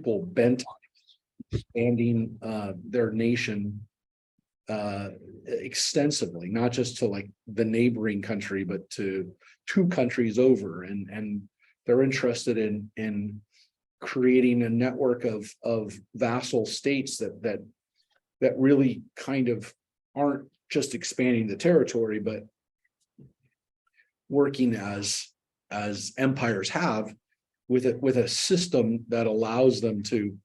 people bent on expanding their nation extensively, not just to like the neighboring country, but to two countries over, and they're interested in creating a network of vassal states that really kind of aren't just expanding the territory, but working as empires have, with a system that allows them to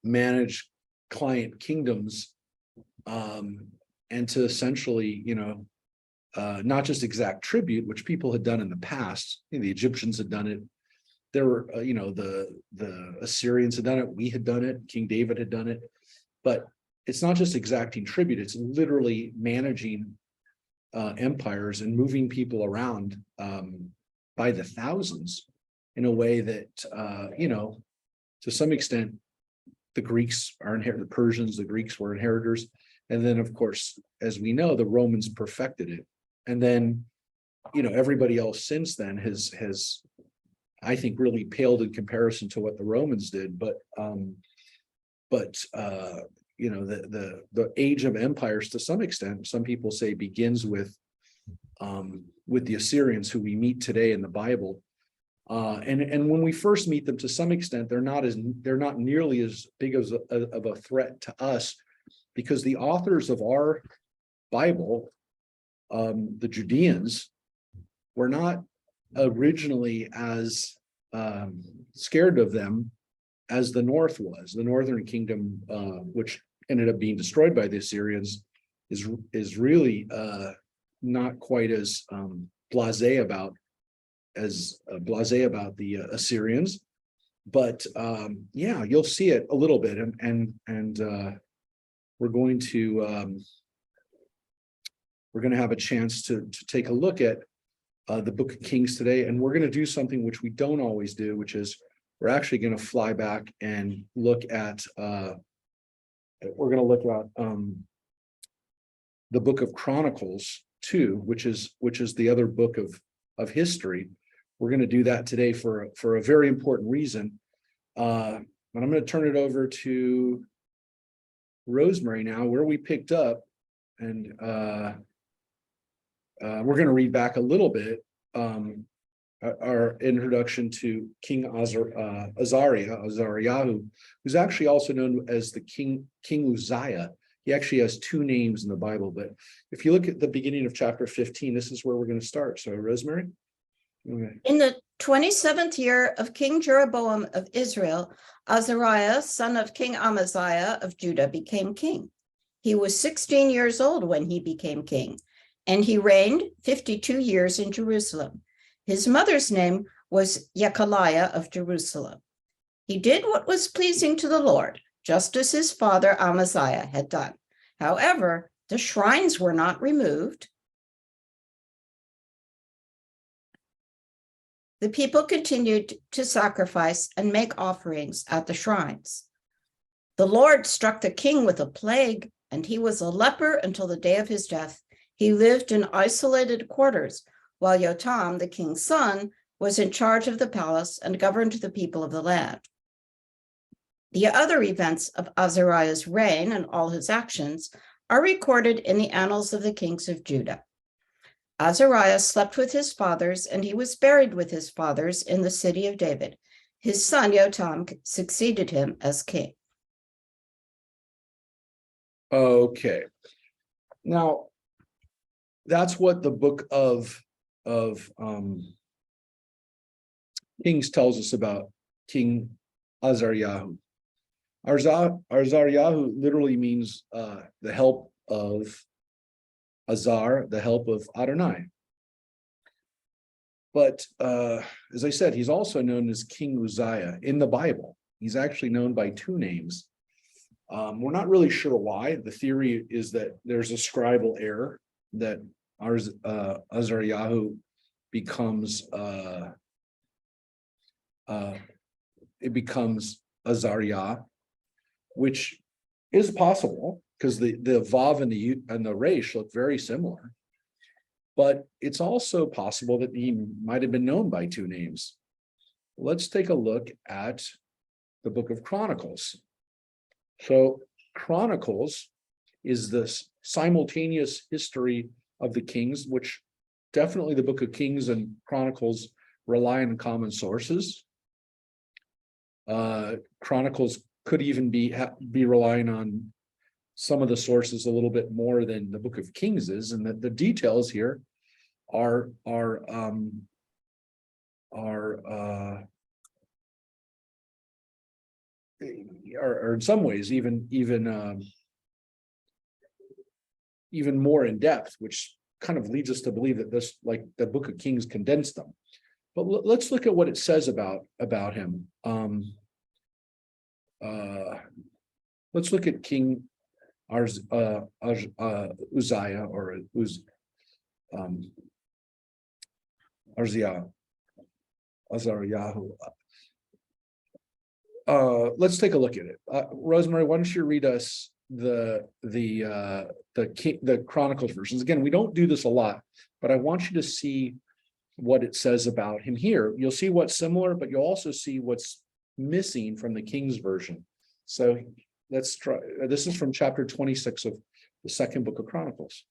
manage client kingdoms, and to essentially, not just exact tribute, which people had done in the past. The Egyptians had done it. There were, the Assyrians had done it. We had done it. King David had done it. But it's not just exacting tribute. It's literally managing empires and moving people around by the thousands in a way that, to some extent, the Greeks are the Persians, the Greeks were inheritors. And then, of course, as we know, the Romans perfected it. And then, everybody else since then has, I think, really paled in comparison to what the Romans did. But the age of empires, to some extent, some people say, begins with the Assyrians, who we meet today in the Bible. And when we first meet them, to some extent, they're not nearly as big of a threat to us, because the authors of our Bible, the Judeans, were not originally as scared of them as the North was. The Northern Kingdom, which ended up being destroyed by the Assyrians, is really not quite as blasé about the Assyrians. But you'll see it a little bit, and we're going to have a chance to take a look at the Book of Kings today, and we're going to do something which we don't always do, which is we're actually going to fly back and look at the Book of Chronicles too, which is the other book of history. We're going to do that today for a very important reason. But I'm going to turn it over to Rosemary now, where we picked up, and we're going to read back a little bit our introduction to King Azariah, who's actually also known as the King Uzziah. He actually has two names in the Bible, but if you look at the beginning of chapter 15, this is where we're going to start. So, Rosemary? Okay. In the 27th year of King Jeroboam of Israel, Azariah, son of King Amaziah of Judah, became king. He was 16 years old when he became king, and he reigned 52 years in Jerusalem. His mother's name was Yekaliah of Jerusalem. He did what was pleasing to the Lord, just as his father Amaziah had done. However, the shrines were not removed. The people continued to sacrifice and make offerings at the shrines. The Lord struck the king with a plague, and he was a leper until the day of his death. He lived in isolated quarters, while Yotam, the king's son, was in charge of the palace and governed the people of the land. The other events of Azariah's reign and all his actions are recorded in the annals of the kings of Judah. Azariah slept with his fathers, and he was buried with his fathers in the city of David. His son Yotam succeeded him as king. Okay. Now, that's what the book of Kings tells us about King Azariah. Azariah literally means the help of Azar, the help of Adonai. But as I said, he's also known as King Uzziah in the Bible. He's actually known by two names. We're not really sure why. The theory is that there's a scribal error, that Azariah becomes Azariah, which is possible because the Vav and the Resh look very similar. But it's also possible that he might have been known by two names. Let's take a look at the book of Chronicles. So Chronicles is this simultaneous history of the kings, which definitely the book of Kings and Chronicles rely on common sources. Chronicles could even be relying on some of the sources a little bit more than the book of Kings is, and that the details here are in some ways even more in depth, which kind of leads us to believe that this, like the book of Kings, condensed them. But let's look at what it says about him. Let's look at King Uzziah or Azariah. Let's take a look at it. Rosemary, why don't you read us the Chronicles versions? Again, we don't do this a lot, but I want you to see what it says about him here. You'll see what's similar, but you'll also see what's missing from the King's version. So let's try. This is from chapter 26 of the second book of Chronicles.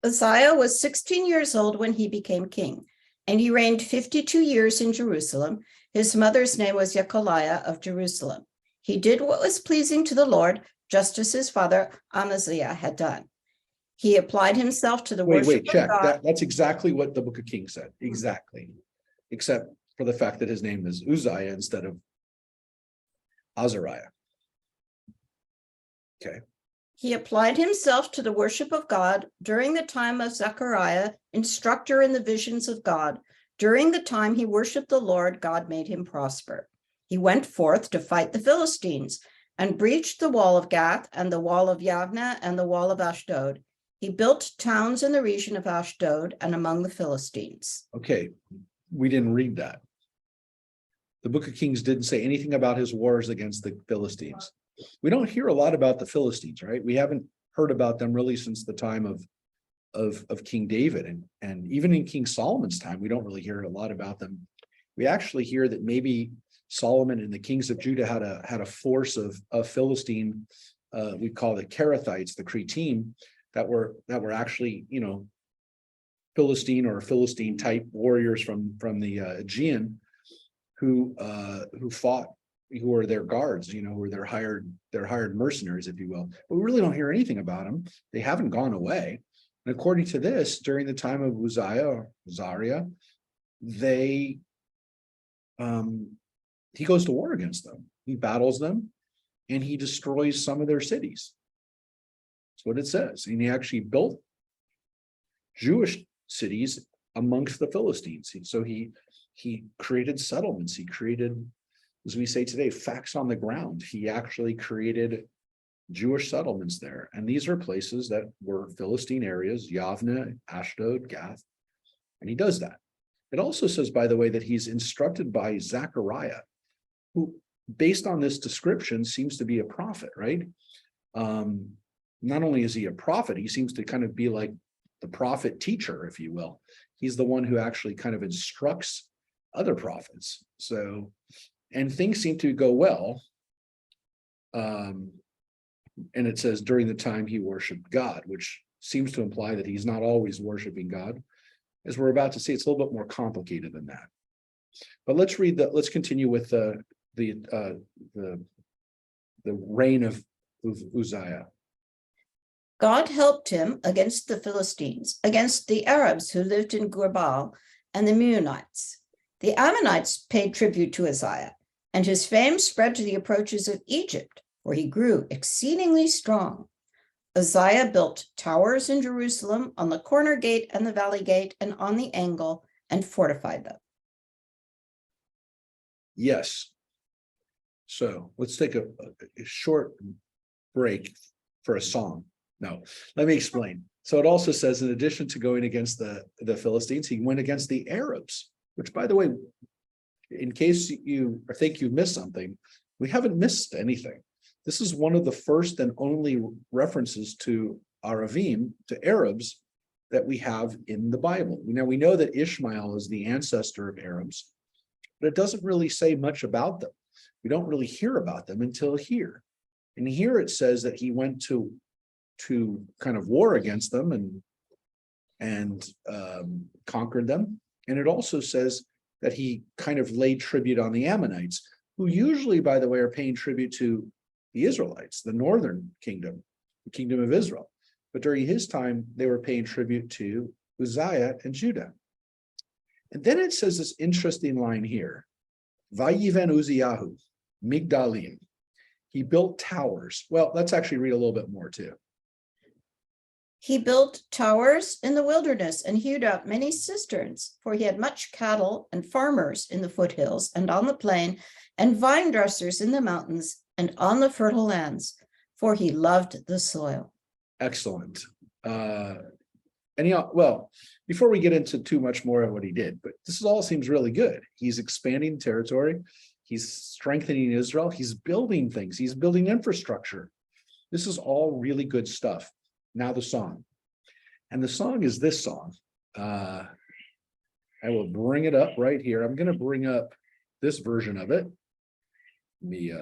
Uzziah was 16 years old when he became king, and he reigned 52 years in Jerusalem. His mother's name was Yecholiah of Jerusalem. He did what was pleasing to the Lord, just as his father Amaziah had done. He applied himself to the worship of God. That's exactly what the book of Kings said. Exactly. Except for the fact that his name is Uzziah instead of Azariah. Okay. He applied himself to the worship of God during the time of Zechariah, instructor in the visions of God. During the time he worshiped the Lord, God made him prosper. He went forth to fight the Philistines and breached the wall of Gath and the wall of Yavneh and the wall of Ashdod. He built towns in the region of Ashdod and among the Philistines. Okay, we didn't read that. The book of Kings didn't say anything about his wars against the Philistines. We don't hear a lot about the Philistines, right? We haven't heard about them really since the time of King David. And even in King Solomon's time, we don't really hear a lot about them. We actually hear that maybe Solomon and the kings of Judah had a force of Philistine, we call the Kerethites, the Cretim, that were actually, Philistine or Philistine type warriors from the Aegean who fought, who were their guards, who were their hired mercenaries, if you will. But we really don't hear anything about them. They haven't gone away. And according to this, during the time of Uzziah or Azariah, he goes to war against them. He battles them and he destroys some of their cities. That's what it says. And he actually built Jewish cities amongst the Philistines. So he created settlements. He created, as we say today, facts on the ground. He actually created Jewish settlements there. And these are places that were Philistine areas, Yavneh, Ashdod, Gath. And he does that. It also says, by the way, that he's instructed by Zechariah, who, based on this description, seems to be a prophet, right? Not only is he a prophet, he seems to kind of be like the prophet teacher, if you will. He's the one who actually kind of instructs other prophets. So, and things seem to go well. And it says during the time he worshiped God, which seems to imply that he's not always worshiping God. As we're about to see, it's a little bit more complicated than that. But let's continue with the reign of Uzziah. God helped him against the Philistines, against the Arabs who lived in Gurbaal, and the Meunites. The Ammonites paid tribute to Uzziah, and his fame spread to the approaches of Egypt, where he grew exceedingly strong. Uzziah built towers in Jerusalem on the corner gate and the valley gate and on the angle, and fortified them. Yes. So let's take a short break for a song. No, let me explain. So it also says, in addition to going against the Philistines, he went against the Arabs, which, by the way, in case you think you missed something, we haven't missed anything. This is one of the first and only references to Aravim, to Arabs, that we have in the Bible. Now, we know that Ishmael is the ancestor of Arabs, but it doesn't really say much about them. We don't really hear about them until here. And here it says that he went to kind of war against them and conquered them. And it also says that he kind of laid tribute on the Ammonites, who usually, by the way, are paying tribute to the Israelites, the northern kingdom, the kingdom of Israel. But during his time, they were paying tribute to Uzziah and Judah. And then it says this interesting line here, Vayiven Uzziyahu, Migdalim. He built towers. Well, let's actually read a little bit more too. He built towers in the wilderness and hewed out many cisterns, for he had much cattle and farmers in the foothills and on the plain, and vine dressers in the mountains and on the fertile lands, for he loved the soil. Excellent. Well, before we get into too much more of what he did, but this all seems really good. He's expanding territory. He's strengthening Israel. He's building things. He's building infrastructure. This is all really good stuff. Now the song. And the song is this song. I will bring it up right here. I'm going to bring up this version of it. Let me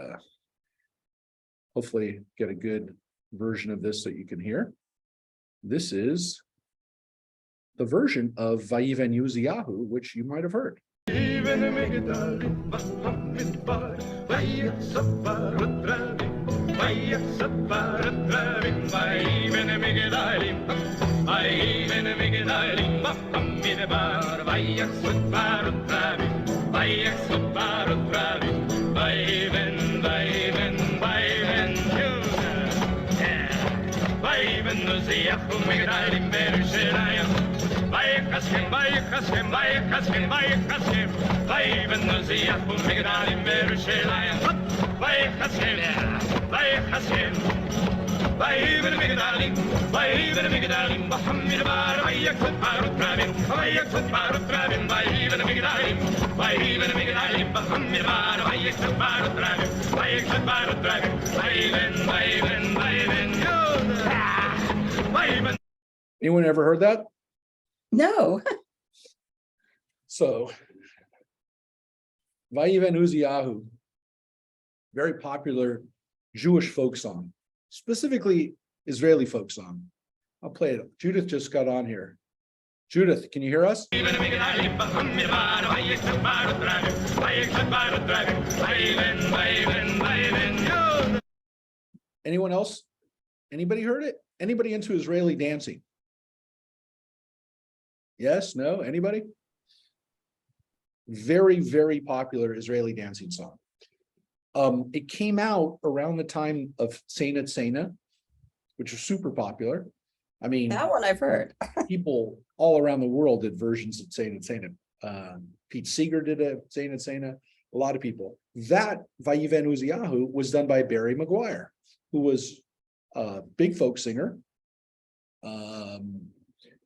hopefully get a good version of this that you can hear. This is the version of Vayiven Uzziyahu, which you might have heard. Anyone ever heard that? No. So, Vayiven Uzziyahu, very popular Jewish folk song, specifically Israeli folk song. I'll play it. Judith just got on here. Judith, can you hear us? Anyone else? Anybody heard it? Anybody into Israeli dancing? Yes, no, anybody? Very, very popular Israeli dancing song. It came out around the time of Sena, which is super popular. I mean, That one I've heard. people all around the world did versions of Sena. Pete Seeger did a Sena. A lot of people. That Vayiven Uzziyahu was done by Barry Maguire, who was a big folk singer.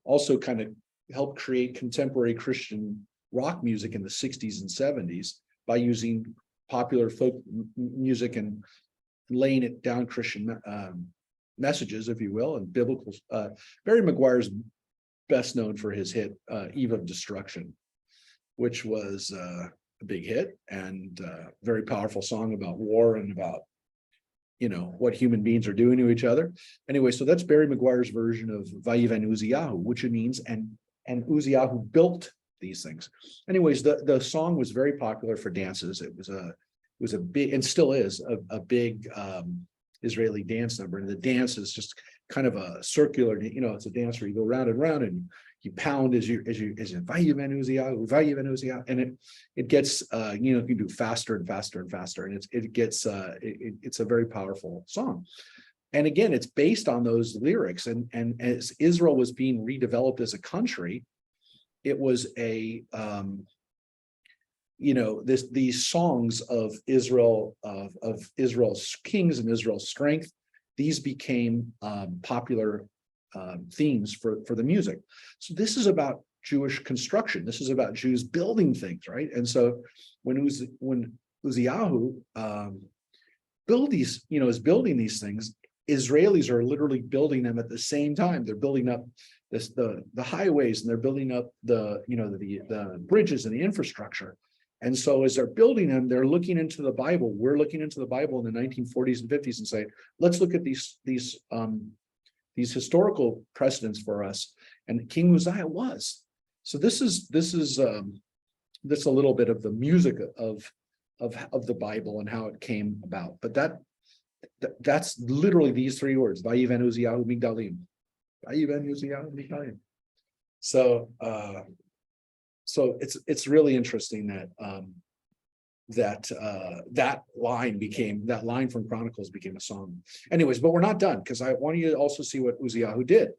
Also kind of helped create contemporary Christian rock music in the 60s and 70s by using popular folk music and laying it down Christian messages, if you will, and biblical. Barry Maguire's best known for his hit Eve of Destruction, which was a big hit and very powerful song about war and about, you know, what human beings are doing to each other. Anyway, so that's Barry Maguire's version of Vayiven Uzziyahu, which it means and Uzziyahu built these things. Anyways, the song was very popular for dances. It was a big, and still is a big Israeli dance number. And the dance is just kind of a circular, you know, it's a dance where you go round and round and you pound as you Vayiven Uzziyahu, and it gets you know, you can do faster and faster and faster, and it's a very powerful song. And again, it's based on those lyrics, and as Israel was being redeveloped as a country, it was a you know, these songs of Israel, of Israel's kings and Israel's strength, these became popular themes for the music. So this is about Jewish construction. This is about Jews building things, right? And so when Uzziyahu is building these things, Israelis are literally building them at the same time. They're building up the highways, and they're building up the bridges and the infrastructure. And so as they're building them, they're looking into the Bible. We're looking into the Bible in the 1940s and 50s and say, let's look at these historical precedents for us. And King Uzziah was. So this is a little bit of the music of the Bible and how it came about. But that's literally these three words: Vayiven Uzziyahu Migdalim. Vayiven Uzziyahu Migdalim. So it's really interesting that line from Chronicles became a song. Anyways, but we're not done, because I want you to also see what Uzziyahu did.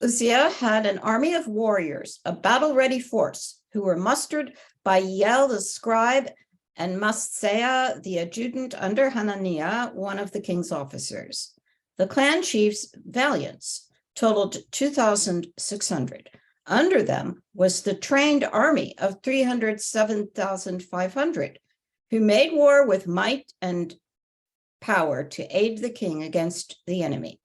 Uzziah had an army of warriors, a battle-ready force, who were mustered by Yel the scribe and Maaseiah the adjutant under Hananiah, one of the king's officers. The clan chiefs' valiants totaled 2,600. Under them was the trained army of 307,500, who made war with might and power to aid the king against the enemy.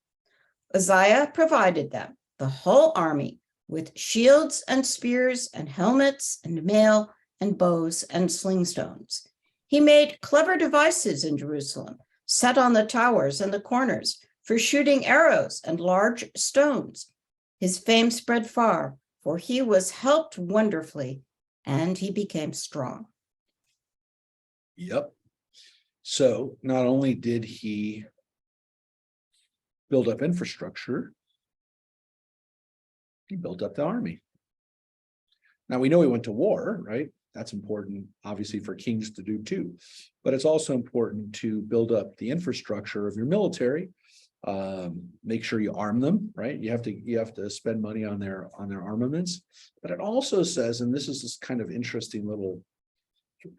Uzziah provided them, the whole army, with shields and spears and helmets and mail and bows and slingstones. He made clever devices in Jerusalem, set on the towers and the corners, for shooting arrows and large stones. His fame spread far, for he was helped wonderfully, and he became strong. Yep. So not only did he build up infrastructure, he built up the army. Now we know he went to war, right? That's important, obviously, for kings to do too. But it's also important to build up the infrastructure of your military. Make sure you arm them, right? You have to spend money on their armaments. But it also says, and this is this kind of interesting little,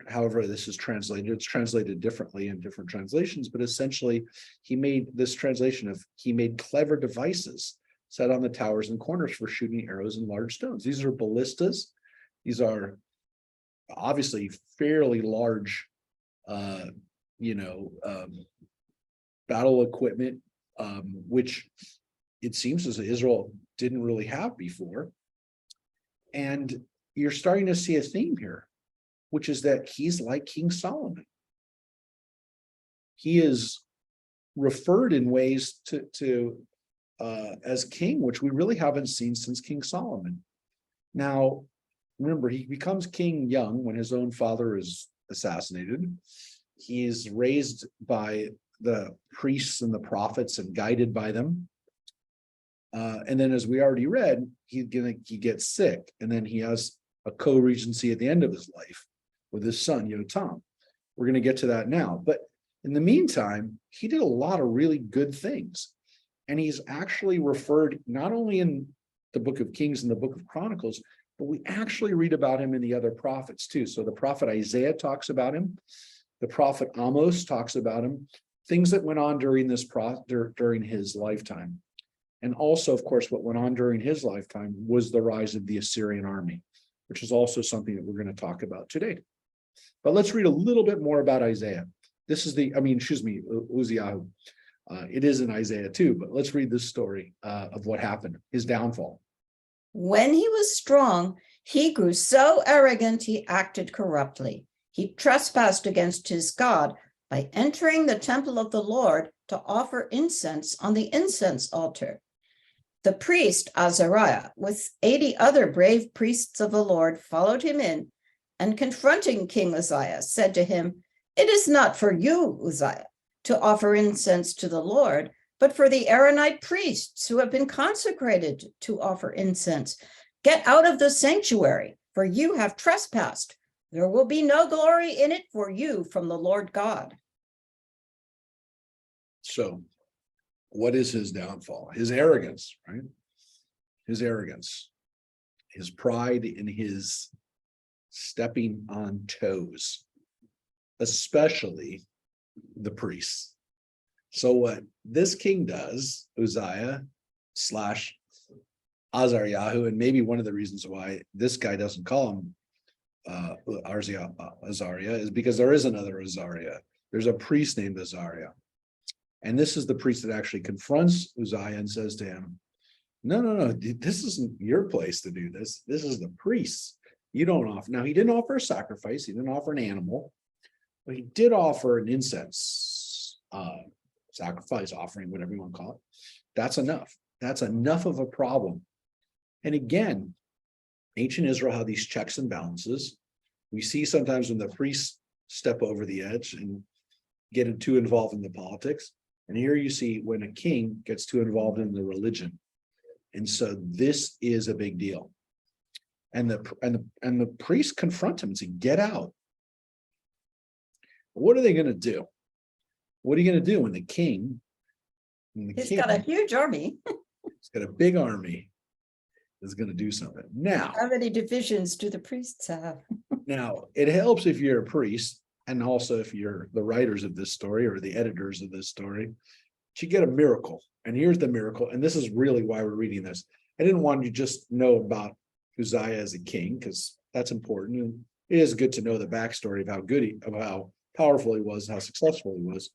however this is translated, it's translated differently in different translations, but essentially he made this translation of, he made clever devices set on the towers and corners for shooting arrows and large stones. These are ballistas. These are obviously fairly large, battle equipment, which it seems as Israel didn't really have before. And you're starting to see a theme here, which is that he's like King Solomon. He is referred in ways to as king, which we really haven't seen since King Solomon. Now, remember, he becomes king young when his own father is assassinated. He is raised by the priests and the prophets and guided by them. And then, as we already read, he gets sick, and then he has a co-regency at the end of his life with his son, Yotam. We're going to get to that now. But in the meantime, he did a lot of really good things. And he's actually referred not only in the book of Kings and the book of Chronicles, but we actually read about him in the other prophets too. So the prophet Isaiah talks about him. The prophet Amos talks about him. Things that went on during his lifetime. And also, of course, what went on during his lifetime was the rise of the Assyrian army, which is also something that we're going to talk about today. But let's read a little bit more about Isaiah. Uzziyahu. It is in Isaiah too, but let's read this story of what happened, his downfall. When he was strong, he grew so arrogant he acted corruptly. He trespassed against his God by entering the temple of the Lord to offer incense on the incense altar. The priest Azariah, with 80 other brave priests of the Lord, followed him in, and confronting King Uzziah, said to him, "It is not for you, Uzziah, to offer incense to the Lord, but for the Aaronite priests who have been consecrated to offer incense. Get out of the sanctuary, for you have trespassed. There will be no glory in it for you from the Lord God." So what is his downfall? His arrogance, right? His arrogance, his pride in his stepping on toes, especially the priests. So what this king does, Uzziah / Azariah, and maybe one of the reasons why this guy doesn't call him Azariah is because there is another Azariah. There's a priest named Azariah. And this is the priest that actually confronts Uzziah and says to him, no, this isn't your place to do this. This is the priest's. You don't offer. Now, he didn't offer a sacrifice. He didn't offer an animal, but he did offer an incense, sacrifice offering, whatever you want to call it. That's enough. That's enough of a problem. And again, ancient Israel had these checks and balances. We see sometimes when the priests step over the edge and get too involved in the politics. And here you see when a king gets too involved in the religion. And so this is a big deal. And the priests confront him and say, get out. What are they going to do? What are you going to do when the king? He's got a huge army. He's got a big army. Is going to do something. Now, how many divisions do the priests have? Now, it helps if you're a priest, and also if you're the writers of this story or the editors of this story, you get a miracle. And here's the miracle. And this is really why we're reading this. I didn't want you to just know about Uzziah as a king, because that's important. And it is good to know the backstory of how powerful he was, how successful he was.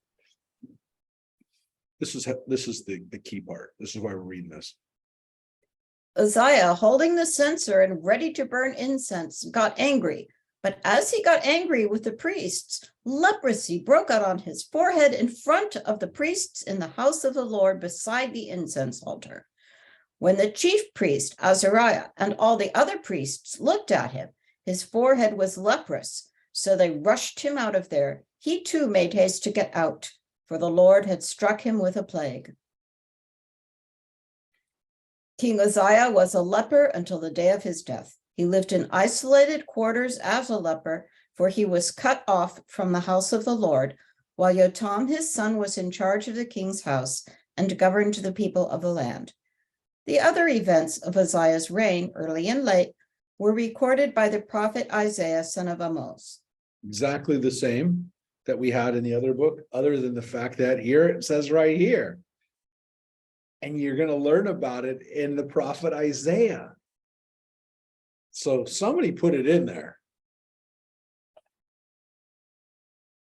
This is the key part. This is why we're reading this. Uzziah, holding the censer and ready to burn incense, got angry. But as he got angry with the priests, leprosy broke out on his forehead in front of the priests in the house of the Lord beside the incense altar. When the chief priest, Azariah, and all the other priests looked at him, his forehead was leprous. So they rushed him out of there. He too made haste to get out, for the Lord had struck him with a plague. King Uzziah was a leper until the day of his death. He lived in isolated quarters as a leper, for he was cut off from the house of the Lord, while Jotham, his son, was in charge of the king's house and governed the people of the land. The other events of Uzziah's reign, early and late, were recorded by the prophet Isaiah, son of Amoz. Exactly the same that we had in the other book, other than the fact that here it says right here. And you're going to learn about it in the prophet Isaiah. So somebody put it in there.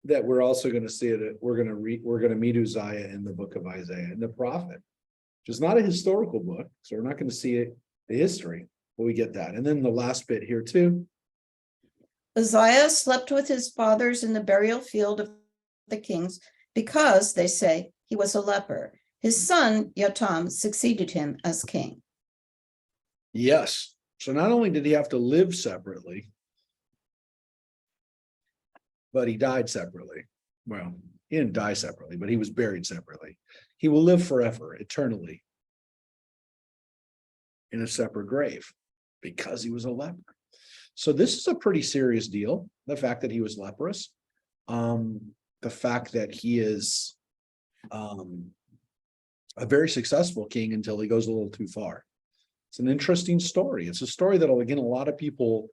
That we're also going to see it. We're going to meet Uzziah in the book of Isaiah, in the prophet, which is not a historical book. So we're not going to see it, the history, but we get that. And then the last bit here too. Uzziah slept with his fathers in the burial field of the kings because, they say, he was a leper. His son, Jotham, succeeded him as king. Yes. So not only did he have to live separately, but he died separately. Well, he didn't die separately, but he was buried separately. He will live forever, eternally, in a separate grave because he was a leper. So this is a pretty serious deal. The fact that he was leprous, the fact that he is a very successful king until he goes a little too far. It's an interesting story. It's a story that, again, a lot of people,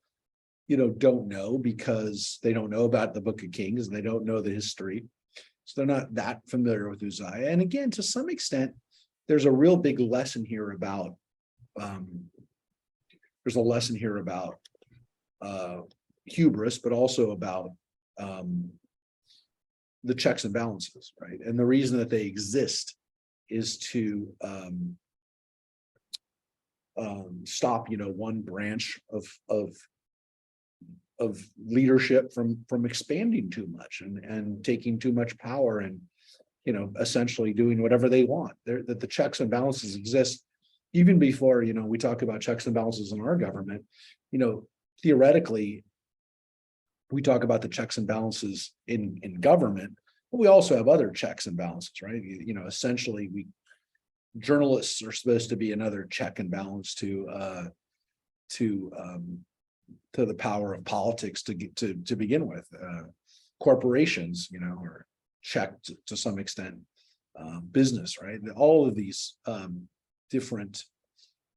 don't know because they don't know about the Book of Kings and they don't know the history. So they're not that familiar with Uzziah. And again, to some extent, there's a real big lesson here about, hubris, but also about the checks and balances, right? And the reason that they exist is to stop, one branch of leadership from expanding too much and taking too much power and, essentially doing whatever they want. That the checks and balances exist even before, we talk about checks and balances in our government. Theoretically, we talk about the checks and balances in government, but we also have other checks and balances, right? Essentially, journalists are supposed to be another check and balance to the power of politics to begin with. Corporations, are checked to some extent. Business, right? All of these different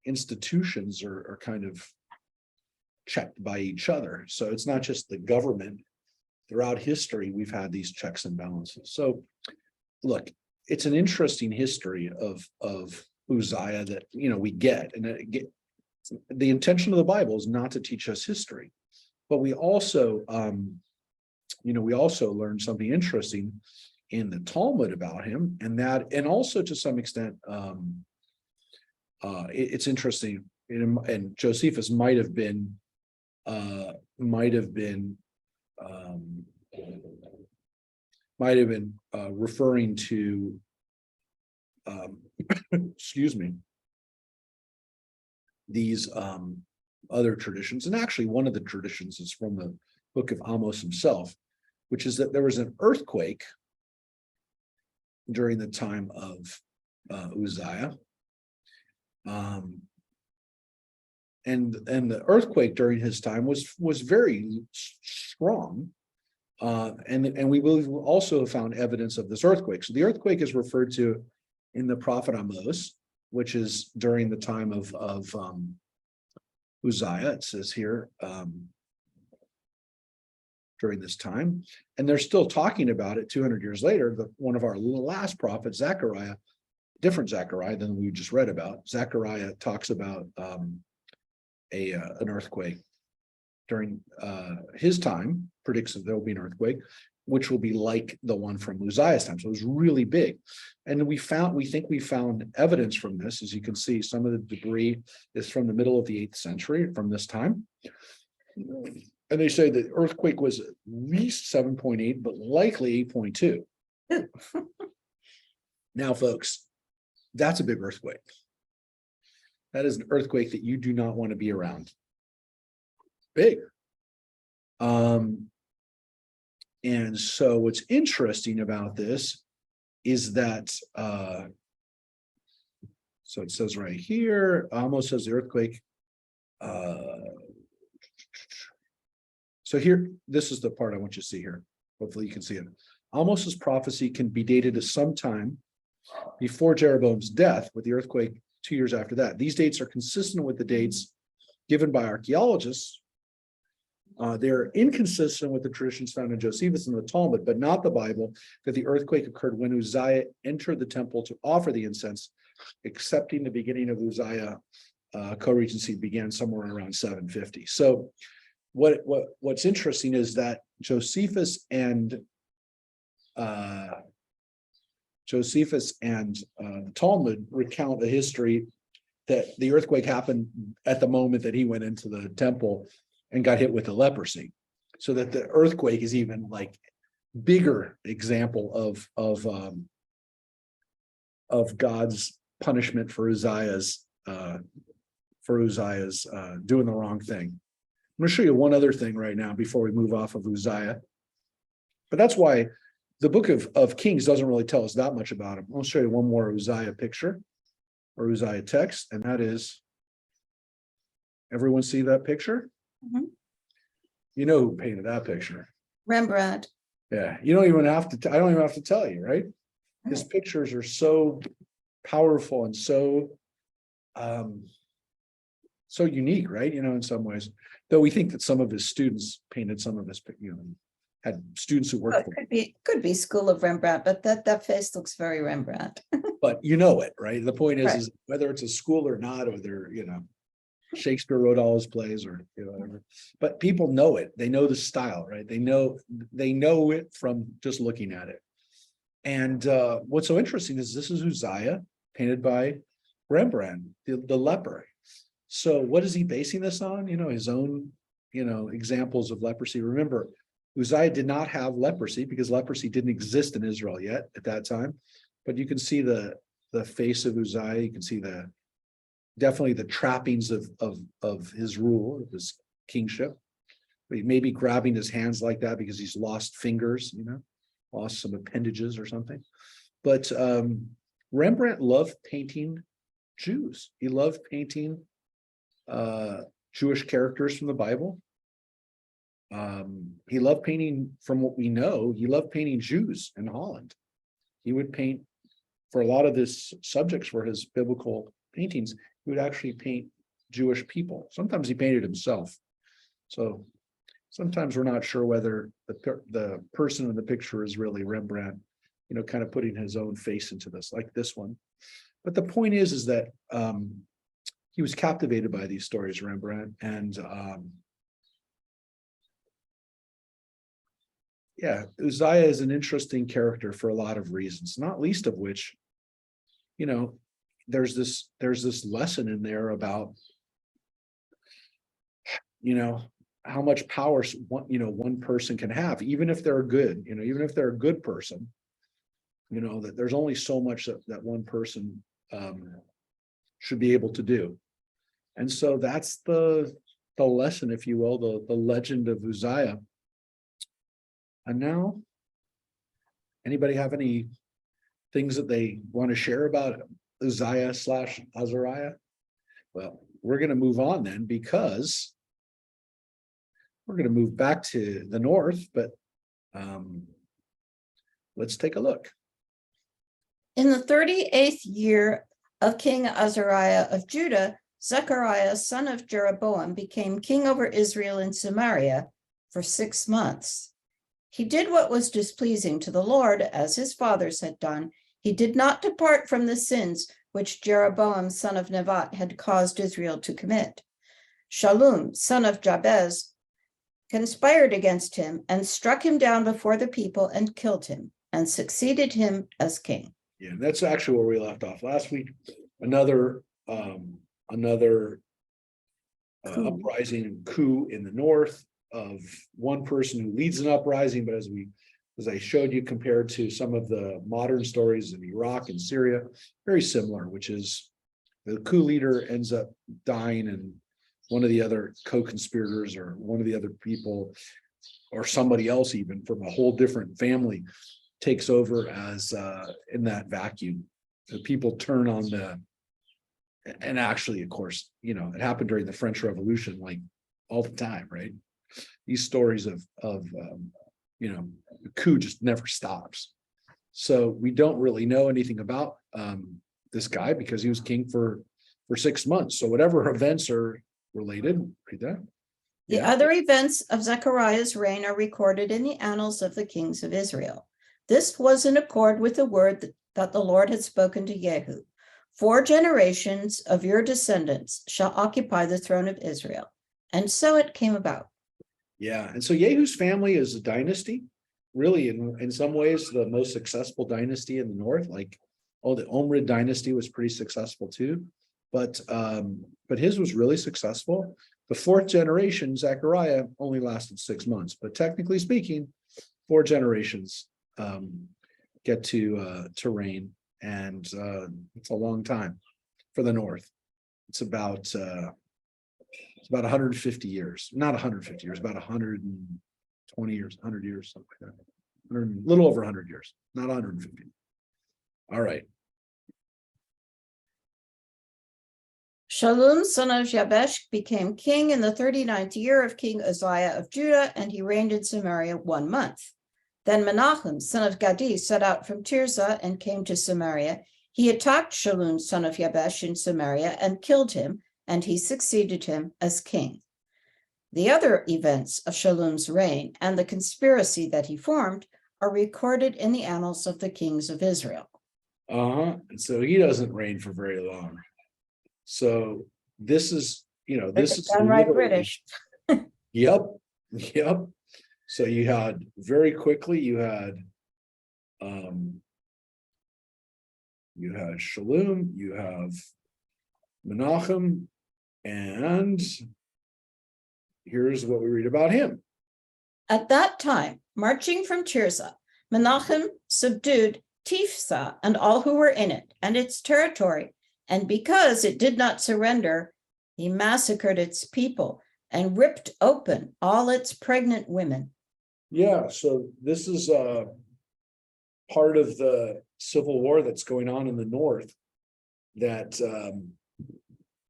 institutions are kind of checked by each other. So it's not just the government. Throughout history, we've had these checks and balances. So look, it's an interesting history of Uzziah that, we get. And the intention of the Bible is not to teach us history, but we also, we also learn something interesting in the Talmud about him, and also to some extent, it's interesting. And Josephus might have been might have been referring to excuse me, these other traditions. And actually one of the traditions is from the book of Amos himself, which is that there was an earthquake during the time of Uzziah. And the earthquake during his time was very strong. And we will also have found evidence of this earthquake. So the earthquake is referred to in the prophet Amos, which is during the time of Uzziah. It says here, during this time, and they're still talking about it 200 years later. One of our last prophets, Zechariah, different Zechariah than we just read about. Zechariah talks about an earthquake during his time, predicts that there will be an earthquake, which will be like the one from Uzziah's time. So it was really big. And we think we found evidence from this. As you can see, some of the debris is from the middle of the 8th century, from this time. And they say the earthquake was at least 7.8, but likely 8.2. Now, folks, that's a big earthquake. That is an earthquake that you do not want to be around. Big. And so what's interesting about this is that, so it says right here, almost says the earthquake. So here, this is the part I want you to see here. Hopefully you can see it. Amos's prophecy can be dated to sometime before Jeroboam's death, with the earthquake 2 years after that. These dates are consistent with the dates given by archaeologists. They're inconsistent with the traditions found in Josephus and the Talmud, but not the Bible, that the earthquake occurred when Uzziah entered the temple to offer the incense, excepting the beginning of Uzziah co-regency began somewhere around 750. So what's interesting is that Josephus and the Talmud recount a history that the earthquake happened at the moment that he went into the temple and got hit with the leprosy. So that the earthquake is even like bigger example of God's punishment for Uzziah's doing the wrong thing. I'm going to show you one other thing right now before we move off of Uzziah. But that's why the book of Kings doesn't really tell us that much about him. I'll show you one more Uzziah picture or Uzziah text, and that is, everyone see that picture? Mhm. You know who painted that picture. Rembrandt. Yeah, you don't even have to, I don't even have to tell you, right? His Right. pictures are so powerful and so unique, right? In some ways, though we think that some of his students painted some of his, had students who Well, worked for it could be School of Rembrandt, but that face looks very Rembrandt. but it, right? The point Right. is whether it's a school or not, or they're, Shakespeare wrote all his plays or whatever, but people know it. They know the style, right? They know it from just looking at it. And what's so interesting is this is Uzziah painted by Rembrandt, the leper. So what is he basing this on? His own, examples of leprosy. Remember, Uzziah did not have leprosy because leprosy didn't exist in Israel yet at that time. But you can see the face of Uzziah. You can see definitely the trappings of his rule, of his kingship. But he may be grabbing his hands like that because he's lost fingers, lost some appendages or something. But Rembrandt loved painting Jews. He loved painting Jewish characters from the Bible. He loved painting, from what we know, he loved painting Jews in Holland. He would paint, for a lot of his subjects for his biblical paintings, he would actually paint Jewish people. Sometimes he painted himself. So sometimes we're not sure whether the person in the picture is really Rembrandt, kind of putting his own face into this, like this one. But the point is that he was captivated by these stories, Rembrandt, and Uzziah is an interesting character for a lot of reasons, not least of which, there's this lesson in there about, how much power one person can have, even if they're good, even if they're a good person, that there's only so much that one person should be able to do. And so that's the lesson, if you will, the legend of Uzziah. And now, anybody have any things that they want to share about Uzziah / Azariah? Well, we're going to move on then, because we're going to move back to the north, but let's take a look. In the 38th year of King Azariah of Judah, Zechariah, son of Jeroboam, became king over Israel in Samaria for 6 months. He did what was displeasing to the Lord, as his fathers had done. He did not depart from the sins which Jeroboam, son of Nebat, had caused Israel to commit. Shallum, son of Jabez, conspired against him and struck him down before the people and killed him, and succeeded him as king. Yeah, that's actually where we left off last week. Another uprising coup in the north of one person who leads an uprising, but as I showed you, compared to some of the modern stories of Iraq and Syria, very similar, which is the coup leader ends up dying, and one of the other co-conspirators or one of the other people or somebody else, even from a whole different family, takes over as in that vacuum. The people turn on and actually, of course, it happened during the French Revolution, like all the time, right? These stories of the coup just never stops. So we don't really know anything about this guy, because he was king for 6 months. So whatever events are related, read that. The other events of Zechariah's reign are recorded in the annals of the kings of Israel. This was in accord with the word that the Lord had spoken to Jehu. 4 generations of your descendants shall occupy the throne of Israel. And so it came about. Yeah, and so Jehu's family is a dynasty, really, in some ways, the most successful dynasty in the north. Like, the Omrid dynasty was pretty successful too, but his was really successful. The 4th generation, Zechariah, only lasted 6 months, but technically speaking, 4 generations get to reign, and it's a long time for the north. It's about 150 years, not 150 years, about 120 years, 100 years, something like that. A little over 100 years, not 150. All right. Shallum, son of Jabesh, became king in the 39th year of King Uzziah of Judah, and he reigned in Samaria 1 month. Then Menachem, son of Gadi, set out from Tirzah and came to Samaria. He attacked Shallum, son of Jabesh, in Samaria and killed him, and he succeeded him as king. The other events of Shallum's reign and the conspiracy that he formed are recorded in the annals of the kings of Israel. And so he doesn't reign for very long. So this is, this is downright British. Yep. So you had very quickly, you had Shallum, you have Menachem, and here's what we read about him. At that time, marching from Tirzah, Menachem subdued Tifsa and all who were in it and its territory. And because it did not surrender, he massacred its people and ripped open all its pregnant women. Yeah, so this is part of the civil war that's going on in the north, that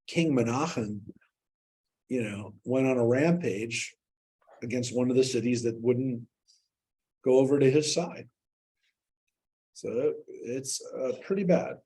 King Menachem, went on a rampage against one of the cities that wouldn't go over to his side. So it's pretty bad.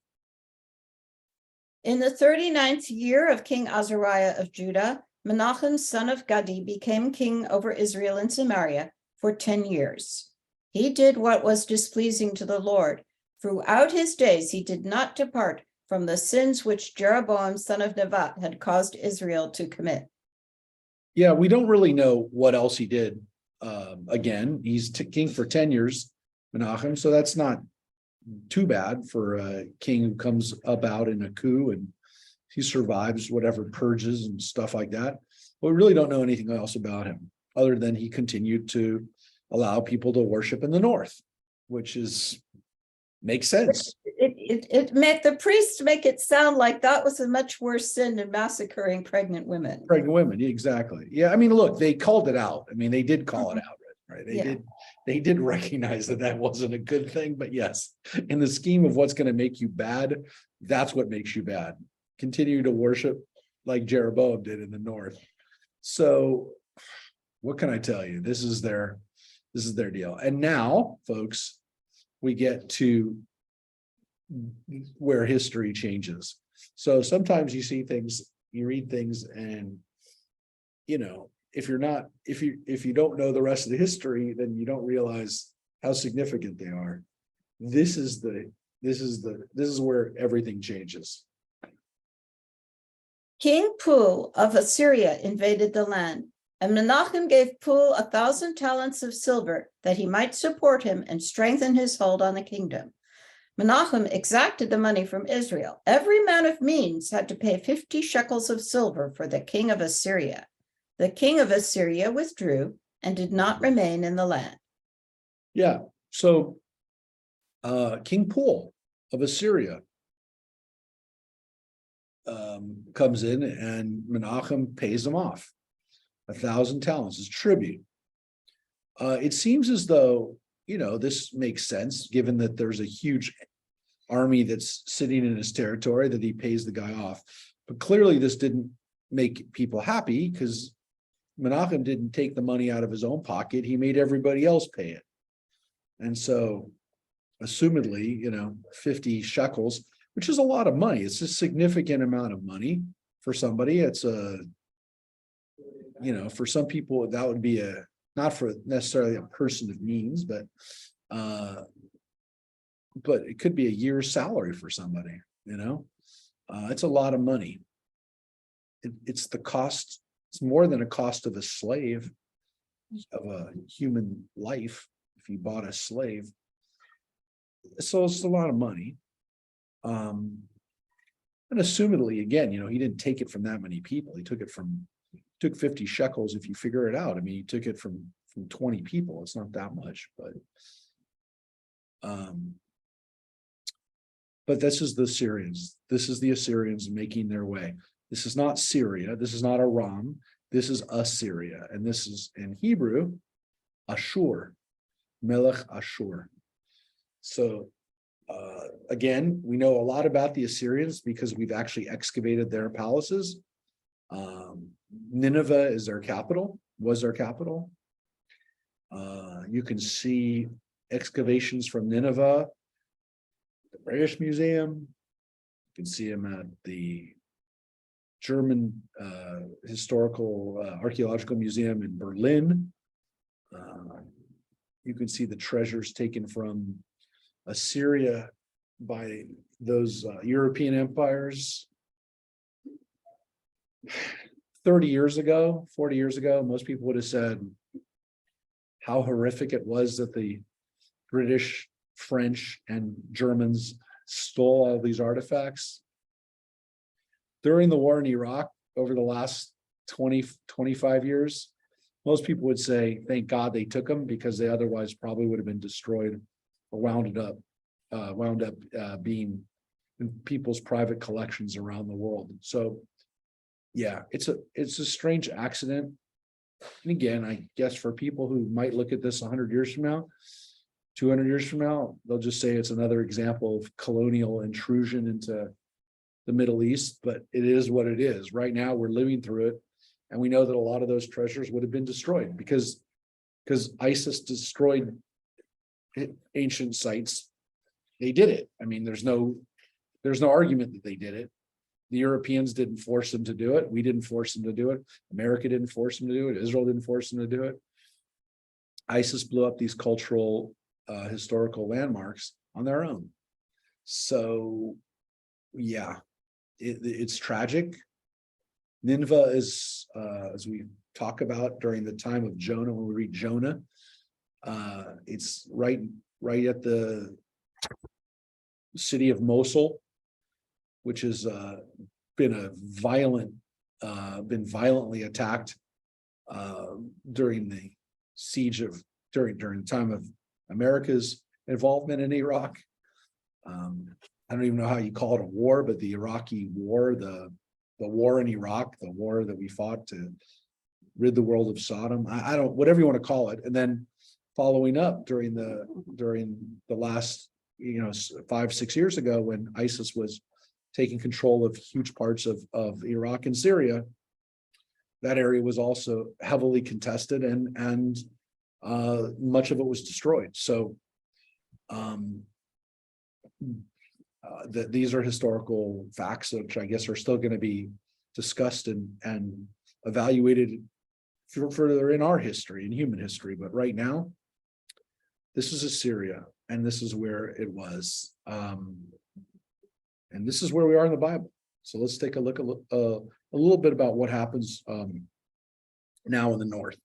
In the 39th year of King Azariah of Judah, Menachem, son of Gadi, became king over Israel in Samaria for 10 years. He did what was displeasing to the Lord. Throughout his days, he did not depart from the sins which Jeroboam, son of Nebat, had caused Israel to commit. Yeah, we don't really know what else he did. Again, he's king for 10 years, Menachem, so that's not too bad for a king who comes about in a coup and he survives whatever purges and stuff like that. But we really don't know anything else about him other than he continued to allow people to worship in the north, which makes sense. It made the priests make it sound like that was a much worse sin than massacring pregnant women. Pregnant women, exactly. Yeah, I mean, look, they called it out. I mean, they did call it out, right? They did recognize that that wasn't a good thing. But yes, in the scheme of what's going to make you bad, that's what makes you bad. Continue to worship like Jeroboam did in the north. So, what can I tell you? This is their deal. And now, folks, we get to where history changes. So sometimes you see things, you read things, and if you don't know the rest of the history, then you don't realize how significant they are. This is where everything changes. King Pul of Assyria invaded the land, and Menachem gave Pul 1,000 talents of silver that he might support him and strengthen his hold on the kingdom. Menachem exacted the money from Israel. Every man of means had to pay 50 shekels of silver for the king of Assyria. The king of Assyria withdrew and did not remain in the land. Yeah. So King Pul of Assyria comes in, and Menachem pays him off 1,000 talents as tribute. It seems as though, this makes sense, given that there's a huge army that's sitting in his territory, that he pays the guy off. But clearly this didn't make people happy, because Menachem didn't take the money out of his own pocket. He made everybody else pay it. And so, assumedly, 50 shekels, which is a lot of money. It's a significant amount of money for somebody. It's for some people, that would be not for necessarily a person of means, but it could be a year's salary for somebody. It's a lot of money. It's the cost. It's more than a cost of a slave, of a human life, if you bought a slave. So it's a lot of money. And assumedly, again, he didn't take it from that many people. He took 50 shekels, if you figure it out. I mean, he took it from 20 people. It's not that much, but this is the Assyrians. This is the Assyrians making their way. This is not Syria. This is not Aram. This is Assyria. And this is, in Hebrew, Ashur, Melech Ashur. So, again, we know a lot about the Assyrians because we've actually excavated their palaces. Nineveh is their capital, was their capital. You can see excavations from Nineveh, the British Museum. You can see them at the German Historical Archaeological Museum in Berlin. You can see the treasures taken from Assyria by those European empires. 30 years ago, 40 years ago, most people would have said how horrific it was that the British, French, and Germans stole all these artifacts. During the war in Iraq, over the last 20, 25 years, most people would say, thank God they took them, because they otherwise probably would have been destroyed or wound up being in people's private collections around the world. So yeah, it's a strange accident. And again, I guess for people who might look at this 100 years from now, 200 years from now, they'll just say it's another example of colonial intrusion into the Middle East, but it is what it is. Right now, we're living through it, and we know that a lot of those treasures would have been destroyed because ISIS destroyed ancient sites. They did it. I mean, there's no argument that they did it. The Europeans didn't force them to do it. We didn't force them to do it. America didn't force them to do it. Israel didn't force them to do it. ISIS blew up these cultural, historical landmarks on their own. So, yeah, it's tragic. Nineveh is, as we talk about during the time of Jonah, when we read Jonah, it's right at the city of Mosul, which has been a violent been violently attacked during the siege of during the time of America's involvement in Iraq. I don't even know how you call it a war, but the Iraqi war, the war in Iraq, the war that we fought to rid the world of Sodom. I don't, whatever you want to call it. And then following up during the last 5-6 years ago, when ISIS was taking control of huge parts of Iraq and Syria, that area was also heavily contested, and much of it was destroyed. So these are historical facts, which I guess are still going to be discussed and evaluated further in our history, in human history. But right now, this is Assyria, and this is where it was. And this is where we are in the Bible. So let's take a look a little bit about what happens now in the north.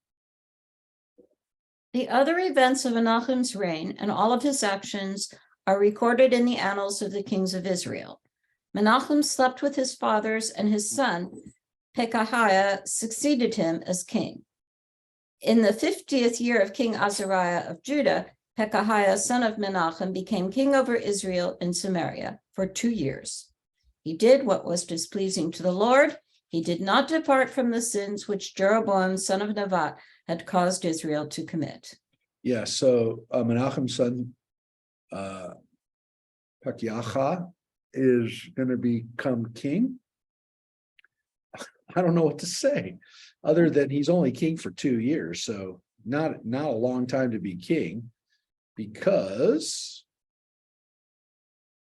The other events of Menachem's reign and all of his actions are recorded in the annals of the kings of Israel. Menachem slept with his fathers, and his son Pekahiah succeeded him as king. In the 50th year of King Azariah of Judah, Pekahiah, son of Menachem, became king over Israel in Samaria for 2 years. He did what was displeasing to the Lord. He did not depart from the sins which Jeroboam, son of Nevat, had caused Israel to commit. Yeah, so Menachem's son Pekahiah is going to become king. I don't know what to say, other than he's only king for 2 years, so not a long time to be king, because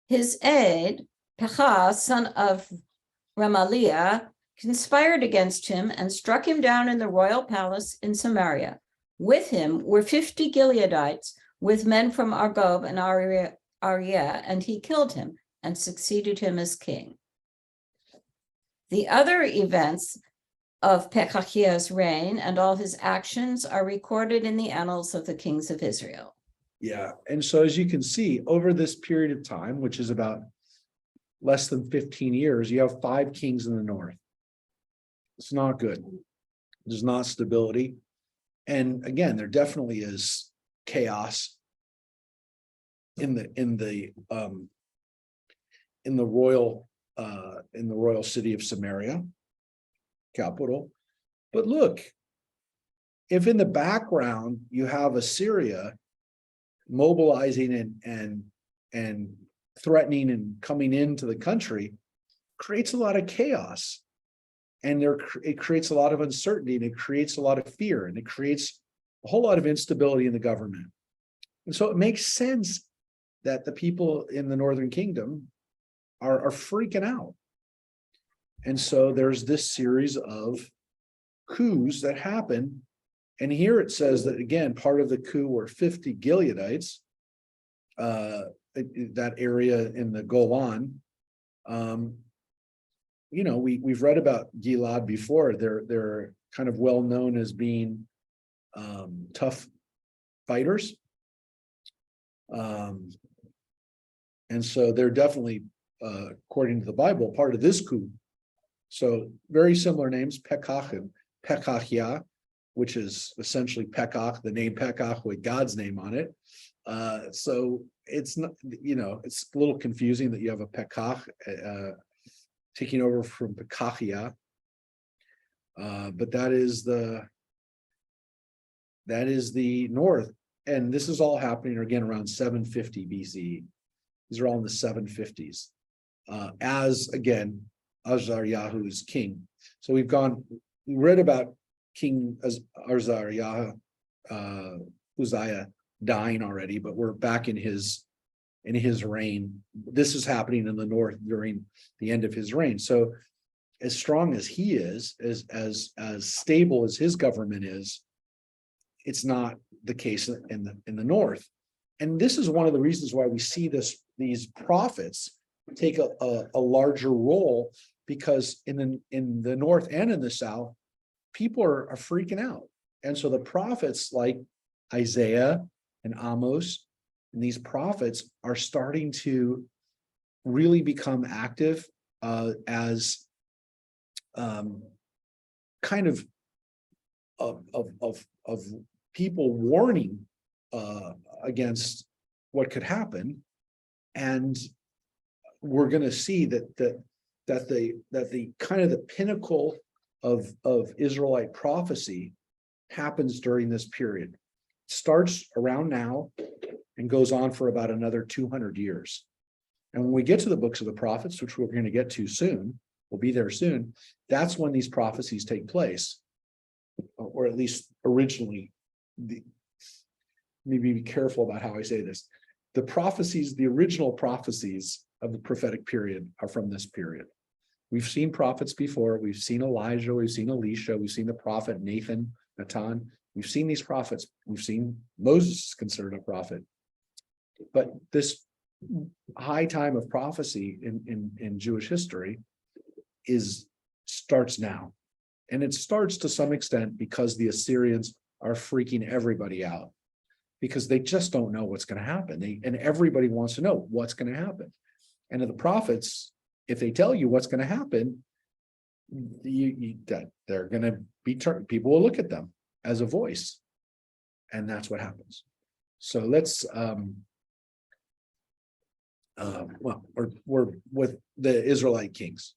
his aide, Pekah, son of Remaliah, conspired against him and struck him down in the royal palace in Samaria. With him were 50 Gileadites, with men from Argob and Arieh, and he killed him and succeeded him as king. The other events of Pekahiah's reign and all his actions are recorded in the annals of the kings of Israel. Yeah, and so as you can see, over this period of time, which is about less than 15 years, you have 5 kings in the north. It's not good. There's not stability. And again, there definitely is chaos in the royal city of Samaria, capital. But look, if in the background you have Assyria mobilizing and threatening and coming into the country, creates a lot of chaos, and it creates a lot of uncertainty, and it creates a lot of fear, and it creates a whole lot of instability in the government. And so it makes sense that the people in the northern kingdom are freaking out. And so there's this series of coups that happen. And here it says that, again, part of the coup were 50 Gileadites, that area in the Golan. We've read about Gilad before. They're kind of well known as being tough fighters. And so they're definitely, according to the Bible, part of this coup. So very similar names, Pekahiah, which is essentially Pekah, the name Pekah with God's name on it. So it's not, it's a little confusing that you have a Pekah taking over from Pekahiah. But that is the north. And this is all happening again around 750 BCE. These are all in the 750s. As again, Azariah is king. So we read about King Azariah, Uzziah dying already, but we're back in his reign. This is happening in the north during the end of his reign. So as strong as he is, as stable as his government is, it's not the case in the north. And this is one of the reasons why we see these prophets take a larger role, because in the north and in the south, people are freaking out. And so the prophets like Isaiah and Amos, and these prophets are starting to really become active as kind of people warning against what could happen, and we're going to see that the kind of the pinnacle of Israelite prophecy happens during this period. It starts around now and goes on for about another 200 years. And when we get to the books of the prophets, which we're going to get to soon, we'll be there soon, that's when these prophecies take place, or at least originally. Maybe be careful about how I say this. The prophecies, the original prophecies of the prophetic period are from this period. We've seen prophets before. We've seen Elijah, we've seen Elisha, we've seen the prophet Nathan, we've seen these prophets. We've seen Moses is considered a prophet. But this high time of prophecy in Jewish history starts now. And it starts to some extent because the Assyrians are freaking everybody out, because they just don't know what's going to happen. And everybody wants to know what's going to happen. And the prophets, if they tell you what's going to happen, they're going to be turned. People will look at them as a voice, and that's what happens. So let's we're with the Israelite kings.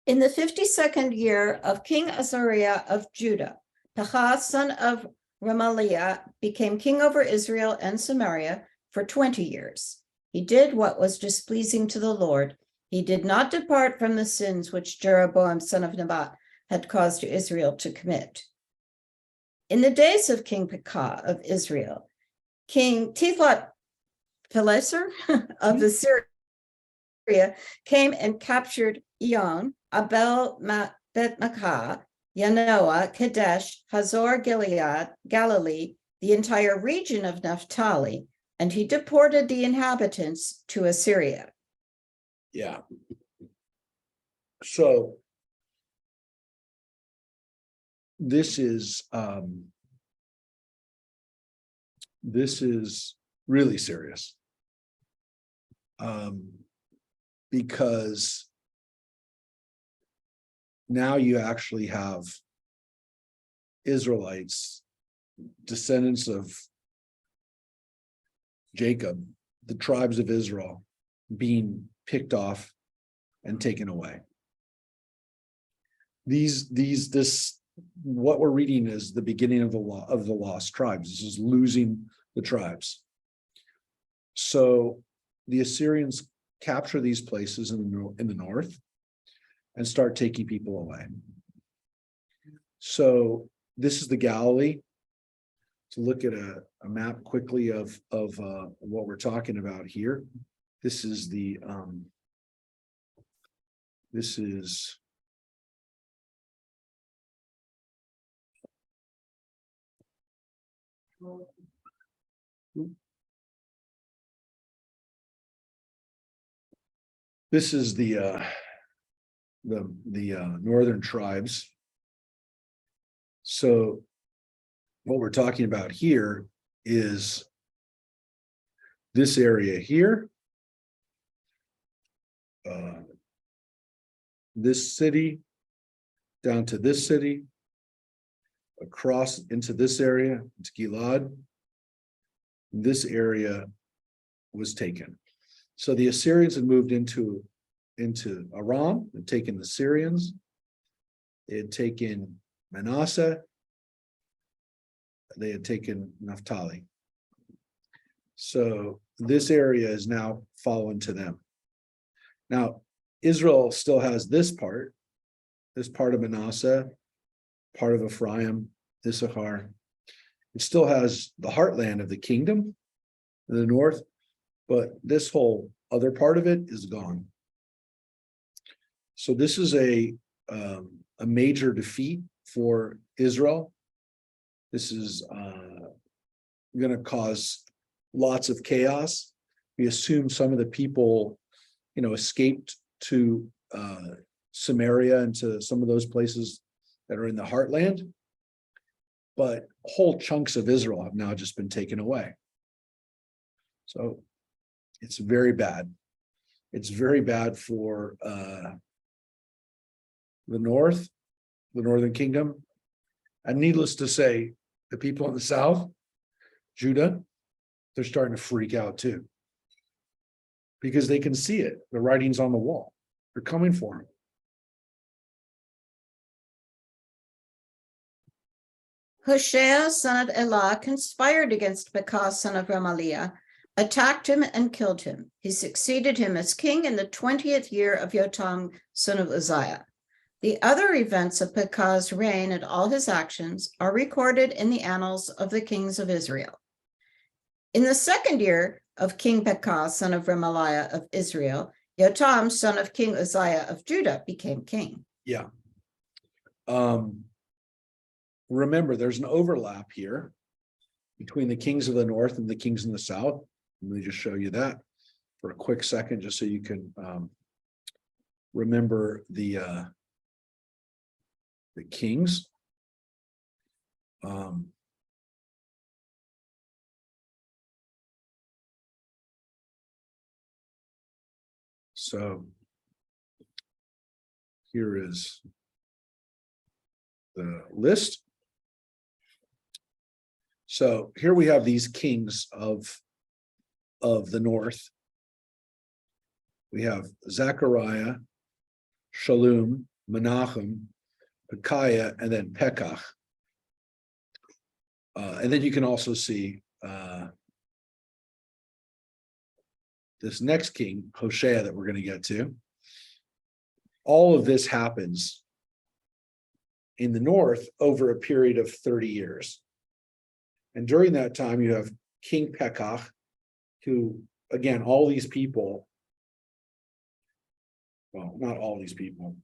In the 52nd year of King Azariah of Judah, Pekah, son of Remaliah, became king over Israel and Samaria for 20 years. He did what was displeasing to the Lord. He did not depart from the sins which Jeroboam, son of Nebat, had caused to Israel to commit. In the days of King Pekah of Israel, King Tiglath-Pileser of Assyria came and captured Eon, Abel Beth-Makkah, Yanoah, Kadesh, Hazor Gilead, Galilee, the entire region of Naphtali, and he deported the inhabitants to Assyria. Yeah. So this is really serious, because now you actually have Israelites, descendants of Jacob, the tribes of Israel, being picked off and taken away. This what we're reading is the beginning of the lost tribes. This is losing the tribes. So the Assyrians capture these places in the north and start taking people away. So this is the Galilee. To look at a map quickly of what we're talking about here. This is the this is the northern tribes. So what we're talking about here is this area here, this city, down to this city, across into this area, into Gilad. This area was taken. So the Assyrians had moved into Aram, had taken the Syrians, they had taken Manasseh, they had taken Naphtali. So this area is now fallen to them. Now, Israel still has this part of Manasseh, part of Ephraim, Issachar. It still has the heartland of the kingdom in the north, but this whole other part of it is gone. So this is a major defeat for Israel. This is going to cause lots of chaos. We assume some of the people, escaped to Samaria and to some of those places that are in the heartland, but whole chunks of Israel have now just been taken away. So it's very bad. It's very bad for the north, the northern kingdom. And needless to say, the people in the south, Judah, they're starting to freak out too. Because they can see it. The writing's on the wall. They're coming for him. Hoshea, son of Elah, conspired against Pekah, son of Remaliah, attacked him and killed him. He succeeded him as king in the 20th year of Jotam, son of Uzziah. The other events of Pekah's reign and all his actions are recorded in the annals of the kings of Israel. In the 2nd year of King Pekah, son of Remaliah of Israel, Jotam, son of King Uzziah of Judah, became king. Yeah. Remember, there's an overlap here between the kings of the north and the kings in the south. Let me just show you that for a quick second, just so you can remember the kings. So here is the list. So here we have these kings of the north. We have Zechariah, Shalom, Menachem, Pekahiah, and then Pekah. And then you can also see this next king, Hoshea, that we're going to get to. All of this happens in the north over a period of 30 years. And during that time, you have King Pekah, who, again, all these people, well, not all these people.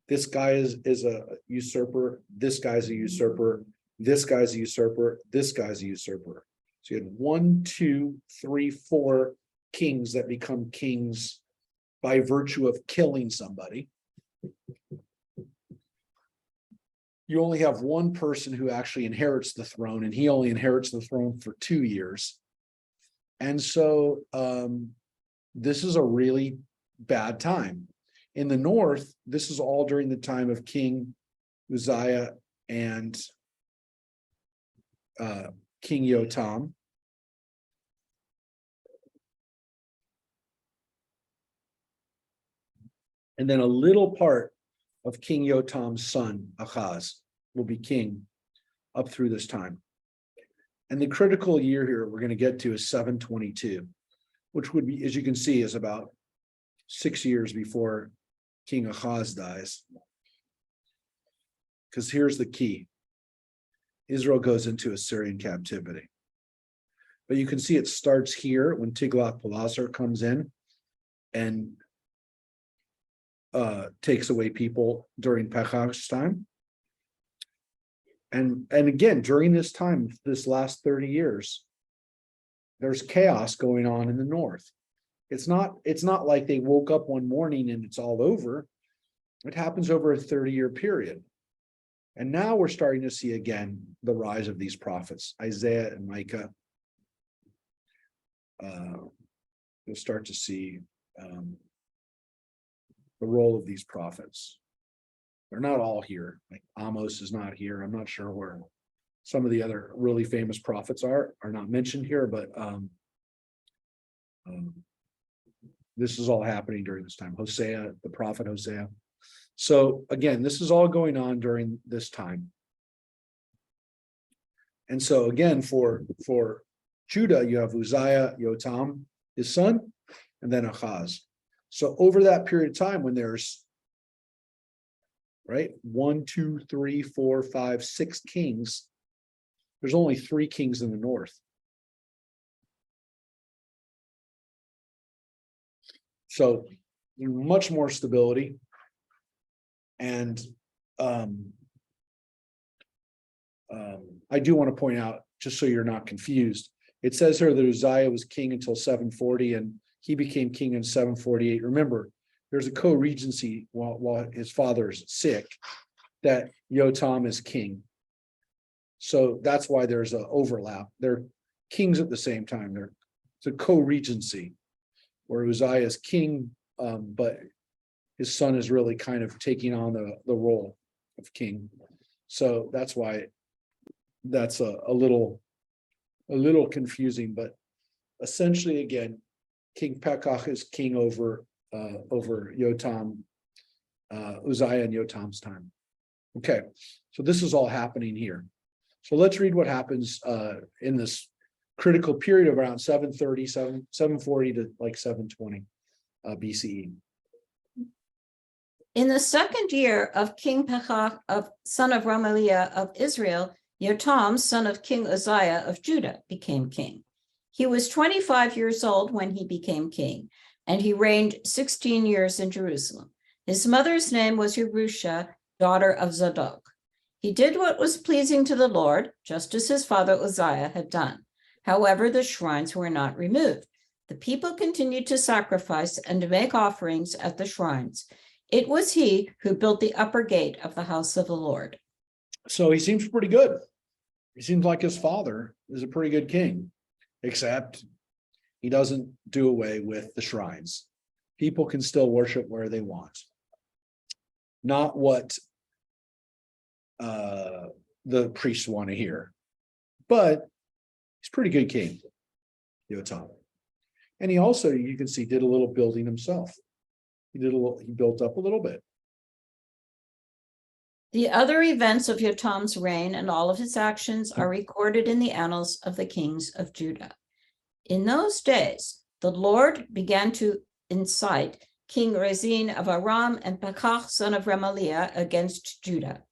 This guy is a usurper. This guy's a usurper. This guy's a usurper. This guy's a usurper. So you had 1, 2, 3, 4 kings that become kings by virtue of killing somebody. You only have one person who actually inherits the throne, and he only inherits the throne for 2 years. And so this is a really bad time. In the north, this is all during the time of King Uzziah and King Jotam. And then a little part of King Jotam's son, Ahaz, will be king up through this time. And the critical year here we're going to get to is 722, which would be, as you can see, is about 6 years before King Ahaz dies. Because here's the key. Israel goes into Assyrian captivity. But you can see it starts here when Tiglath-Pileser comes in and takes away people during Pekah's time. And again, during this time, this last 30 years, there's chaos going on in the north. It's not like they woke up one morning and it's all over. It happens over a 30-year period. And now we're starting to see again the rise of these prophets, Isaiah and Micah. You'll start to see the role of these prophets. They're not all here. Like Amos is not here. I'm not sure where some of the other really famous prophets are not mentioned here, but this is all happening during this time. Hosea, the prophet Hosea. So again, this is all going on during this time. And so again, for Judah, you have Uzziah, Jotam, his son, and then Ahaz. So over that period of time, when there's 1, 2, 3, 4, 5, 6 kings, there's only 3 kings in the north. So much more stability. And I do want to point out, just so you're not confused, it says here that Uzziah was king until 740, and he became king in 748. Remember, there's a co-regency while his father's sick, that Jotam is king. So that's why there's an overlap. They're kings at the same time. It's a co-regency, where Uzziah is king, but his son is really kind of taking on the role of king. So that's why that's a little confusing, but essentially, again, King Pekach is king over Yotam, Uzziah and Yotam's time. Okay, so this is all happening here. So let's read what happens in this critical period of around 740 to like 720 BCE. In the second year of King Pekach, son of Remaliah of Israel, Yotam, son of King Uzziah of Judah, became king. He was 25 years old when he became king, and he reigned 16 years in Jerusalem. His mother's name was Yerusha, daughter of Zadok. He did what was pleasing to the Lord, just as his father Uzziah had done. However, the shrines were not removed. The people continued to sacrifice and to make offerings at the shrines. It was he who built the upper gate of the house of the Lord. So he seems pretty good. He seems like his father is a pretty good king, except he doesn't do away with the shrines. People can still worship where they want. Not what the priests want to hear, but he's a pretty good king, Yotam. And he also, you can see, did a little building himself. He built up a little bit. The other events of Yotam's reign and all of his actions are recorded in the annals of the kings of Judah. In those days, the Lord began to incite King Rezin of Aram and Pekach, son of Remaliah, against Judah.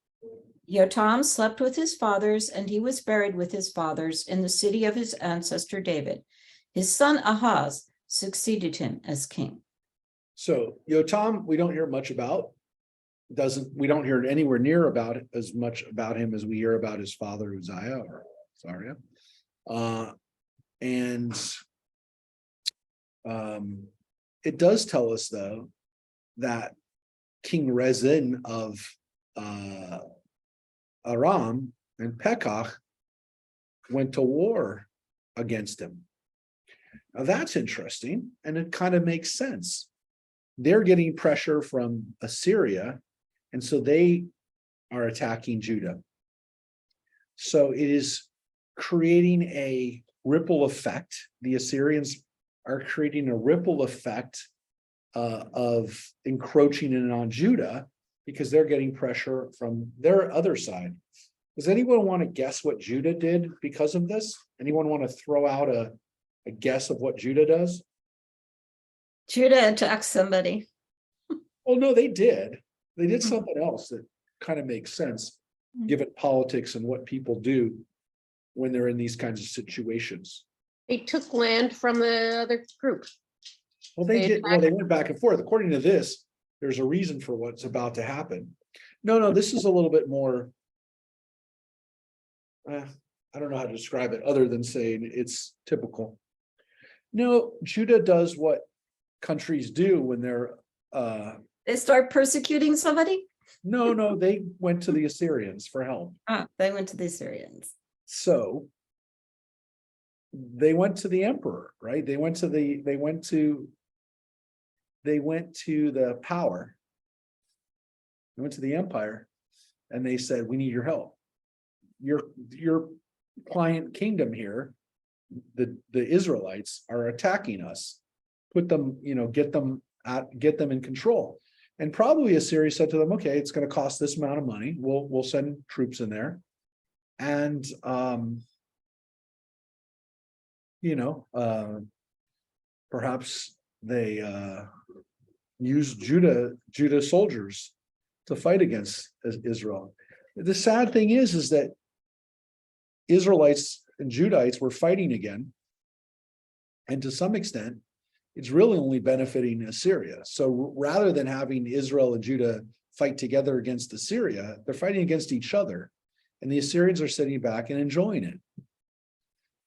Yotam slept with his fathers, and he was buried with his fathers in the city of his ancestor David. His son Ahaz succeeded him as king. So Yotam, we don't hear much about. We don't hear anywhere near about it as much about him as we hear about his father Uzziah or Azariah. It does tell us, though, that King Rezin of Aram and Pekach went to war against him. Now that's interesting, and it kind of makes sense. They're getting pressure from Assyria, and so they are attacking Judah. So it is creating a ripple effect. The Assyrians are creating a ripple effect of encroaching in on Judah because they're getting pressure from their other side. Does anyone want to guess what Judah did because of this? Anyone want to throw out a guess of what Judah does? Judah attacks somebody. Well, no, they did. They did something else that kind of makes sense, given politics and what people do when they're in these kinds of situations. They took land from the other group. Well, they did. Well, they went back and forth. According to this, there's a reason for what's about to happen. No, this is a little bit more. I don't know how to describe it other than saying it's typical. No, Judah does what countries do when they're. They start persecuting somebody? No, they went to the Assyrians for help. They went to the Assyrians. So they went to the emperor, right? They went to the power. They went to the empire, and they said, "We need your help. Your client kingdom here, the Israelites, are attacking us. Put them, get them in control." And probably Assyria said to them, "Okay, it's going to cost this amount of money. We'll send troops in there." And perhaps they used Judah soldiers to fight against Israel. The sad thing is that Israelites and Judahites were fighting again, and to some extent, it's really only benefiting Assyria. So rather than having Israel and Judah fight together against Assyria, they're fighting against each other, and the Assyrians are sitting back and enjoying it.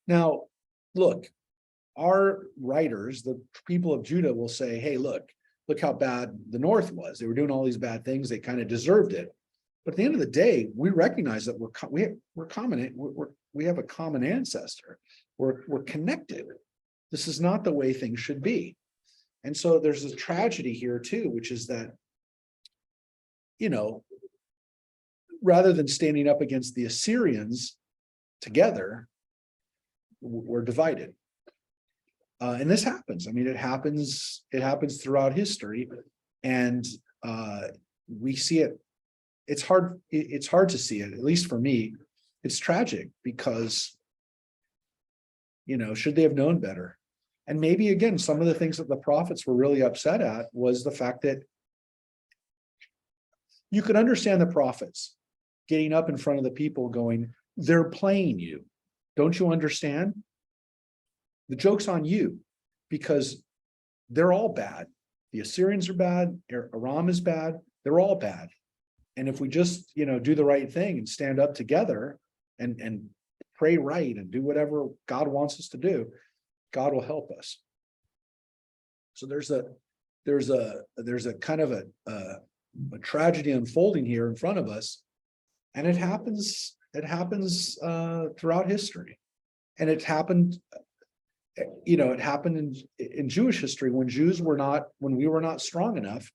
Now, look, our writers, the people of Judah, will say, "Hey, look how bad the north was. They were doing all these bad things. They kind of deserved it." But at the end of the day, we recognize that we have a common ancestor. We're connected. This is not the way things should be. And so there's a tragedy here too, which is that you know, rather than standing up against the Assyrians together, we're divided. And this happens. I mean, it happens throughout history. And we see it. It's hard to see it, at least for me. It's tragic because, you know, should they have known better? And maybe, again, some of the things that the prophets were really upset at was the fact that you could understand the prophets getting up in front of the people going, they're playing you. Don't you understand? The joke's on you, because they're all bad. The Assyrians are bad. Aram is bad. They're all bad. And if we just, you know, do the right thing and stand up together and pray right and do whatever God wants us to do, God will help us. So there's a kind of a tragedy unfolding here in front of us, and it happens throughout history, and it happened. You know, it happened in Jewish history when we were not strong enough.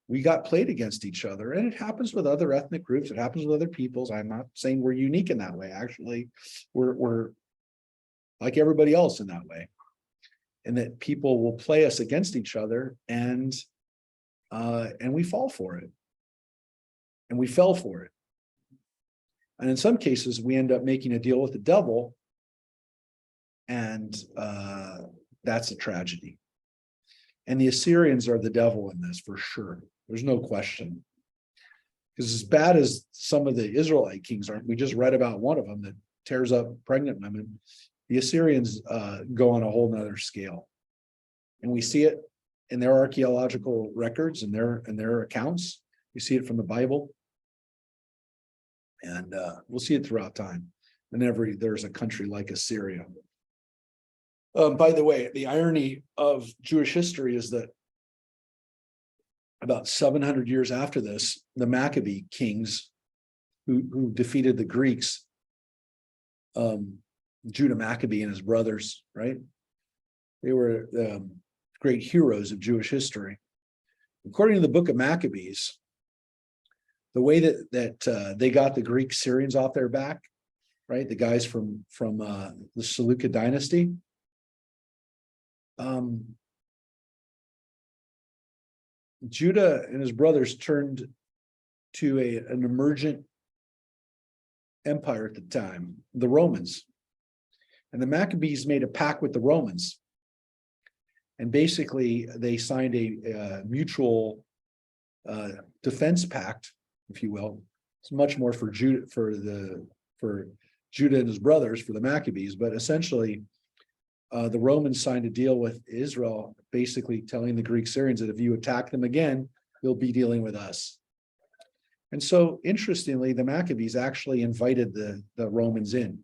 We got played against each other, and it happens with other ethnic groups. It happens with other peoples. I'm not saying we're unique in that way. Actually, we're like everybody else in that way, and that people will play us against each other, and we fall for it, and we fell for it. And in some cases, we end up making a deal with the devil, and that's a tragedy. And the Assyrians are the devil in this, for sure. There's no question. Because as bad as some of the Israelite kings are, we just read about one of them that tears up pregnant women. The Assyrians go on a whole nother scale. And we see it in their archaeological records and their accounts. We see it from the Bible. And we'll see it throughout time. Whenever there's a country like Assyria. By the way, the irony of Jewish history is that about 700 years after this, the Maccabee kings who defeated the Greeks, Judah Maccabee and his brothers, right? They were great heroes of Jewish history. According to the book of Maccabees, the way that they got the Greek Syrians off their back, right? The guys from the Seleucid dynasty. Judah and his brothers turned to an emergent empire at the time, the Romans. And the Maccabees made a pact with the Romans. And basically, they signed a mutual defense pact, if you will. It's much more for Judah, for Judah and his brothers, for the Maccabees, but essentially, the Romans signed a deal with Israel, basically telling the Greek Syrians that if you attack them again, you'll be dealing with us. And so, interestingly, the Maccabees actually invited the Romans in.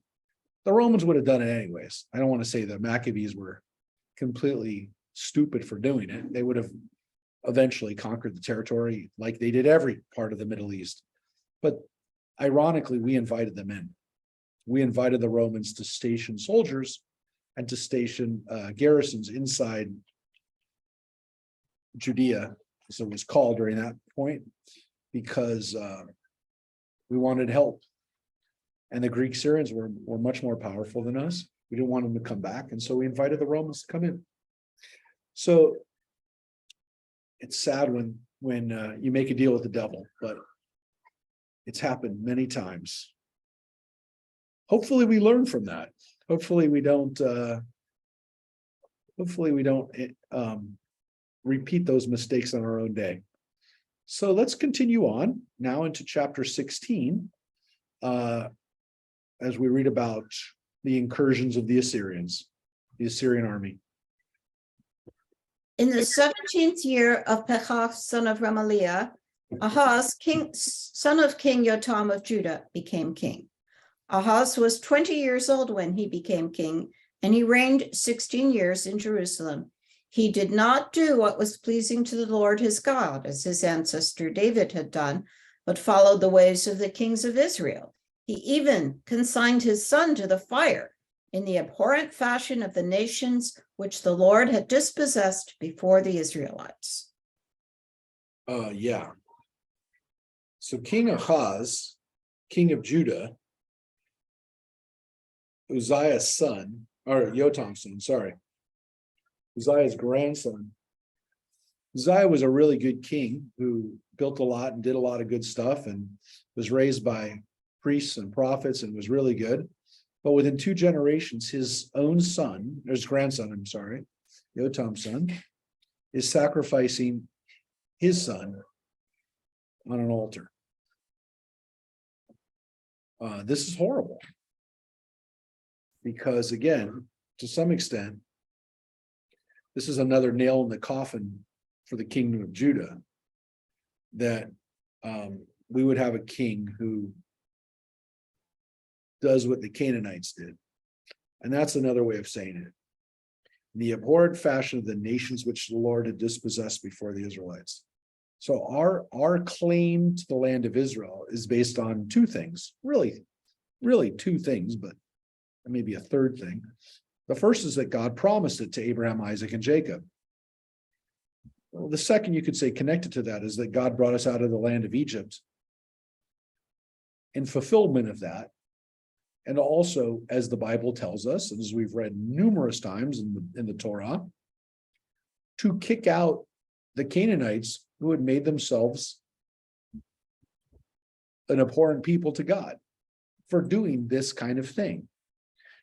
The Romans would have done it anyways. I don't want to say the Maccabees were completely stupid for doing it. They would have eventually conquered the territory like they did every part of the Middle East. But ironically, we invited them in. We invited the Romans to station soldiers and to station garrisons inside Judea, as it was called during that point, because we wanted help. And the Greek Syrians were much more powerful than us. We didn't want them to come back, and so we invited the Romans to come in. So it's sad when you make a deal with the devil, but it's happened many times. Hopefully we learn from that. Hopefully we don't repeat those mistakes on our own day. So let's continue on now into chapter 16, as we read about the incursions of the Assyrians, the Assyrian army. In the 17th year of Pekah, son of Remaliah, Ahaz, son of King Jotam of Judah, became king. Ahaz was 20 years old when he became king, and he reigned 16 years in Jerusalem. He did not do what was pleasing to the Lord his God, as his ancestor David had done, but followed the ways of the kings of Israel. He even consigned his son to the fire in the abhorrent fashion of the nations which the Lord had dispossessed before the Israelites. Yeah. So King Ahaz, king of Judah, Uzziah's son, or Yotam's son, sorry. Uzziah's grandson. Uzziah was a really good king who built a lot and did a lot of good stuff and was raised by priests and prophets and was really good. But within 2 generations, his own son, or his grandson, I'm sorry, Yotam's son, is sacrificing his son on an altar. This is horrible. Because again, to some extent, this is another nail in the coffin for the kingdom of Judah, that we would have a king who does what the Canaanites did. And that's another way of saying it. The abhorrent fashion of the nations which the Lord had dispossessed before the Israelites. So our claim to the land of Israel is based on 2 things, really 2 things, but maybe a third thing. The first is that God promised it to Abraham, Isaac, and Jacob. Well, the second, you could say, connected to that, is that God brought us out of the land of Egypt. In fulfillment of that, and also, as the Bible tells us, and as we've read numerous times in the Torah, to kick out the Canaanites who had made themselves an abhorrent people to God for doing this kind of thing,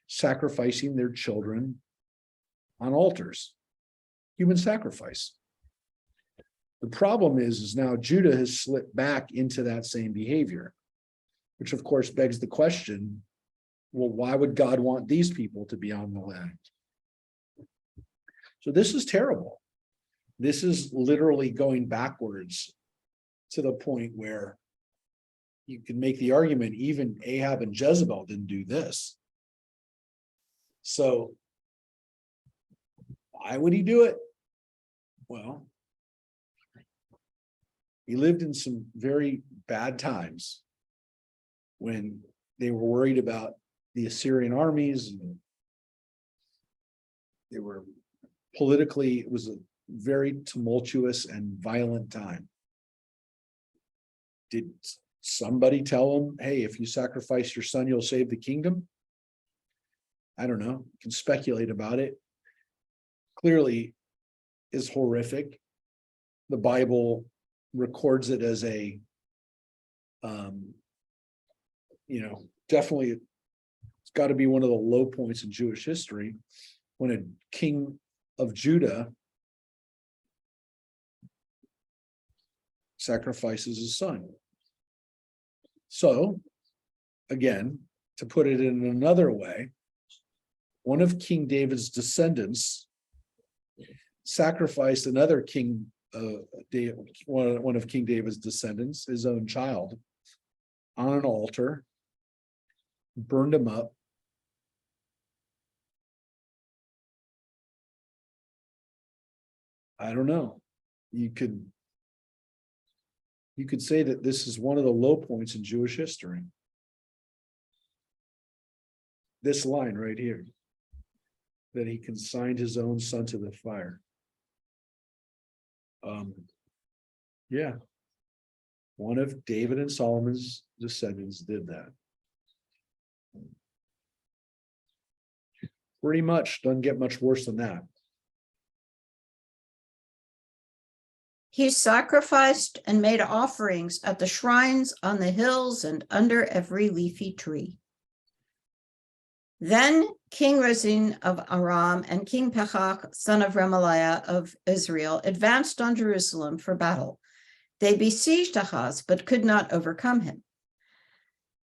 sacrificing their children on altars, human sacrifice. The problem is now Judah has slipped back into that same behavior, which of course begs the question, well, why would God want these people to be on the land? So this is terrible. This is literally going backwards to the point where you can make the argument even Ahab and Jezebel didn't do this. So why would he do it? Well, he lived in some very bad times when they were worried about the Assyrian armies. And they were politically, it was a very tumultuous and violent time. Did somebody tell him, hey, if you sacrifice your son, you'll save the kingdom? I don't know. You can speculate about it. Clearly is horrific. The Bible records it as a, definitely it's got to be one of the low points in Jewish history when a king of Judah sacrifices his son. So, again, to put it in another way, one of King David's descendants sacrificed another king, one of King David's descendants, his own child, on an altar, burned him up. I don't know. You could say that this is one of the low points in Jewish history. This line right here, that he consigned his own son to the fire. Yeah. One of David and Solomon's descendants did that. Pretty much doesn't get much worse than that. He sacrificed and made offerings at the shrines on the hills and under every leafy tree. Then King Rezin of Aram and King Pekach, son of Remaliah of Israel, advanced on Jerusalem for battle. They besieged Ahaz, but could not overcome him.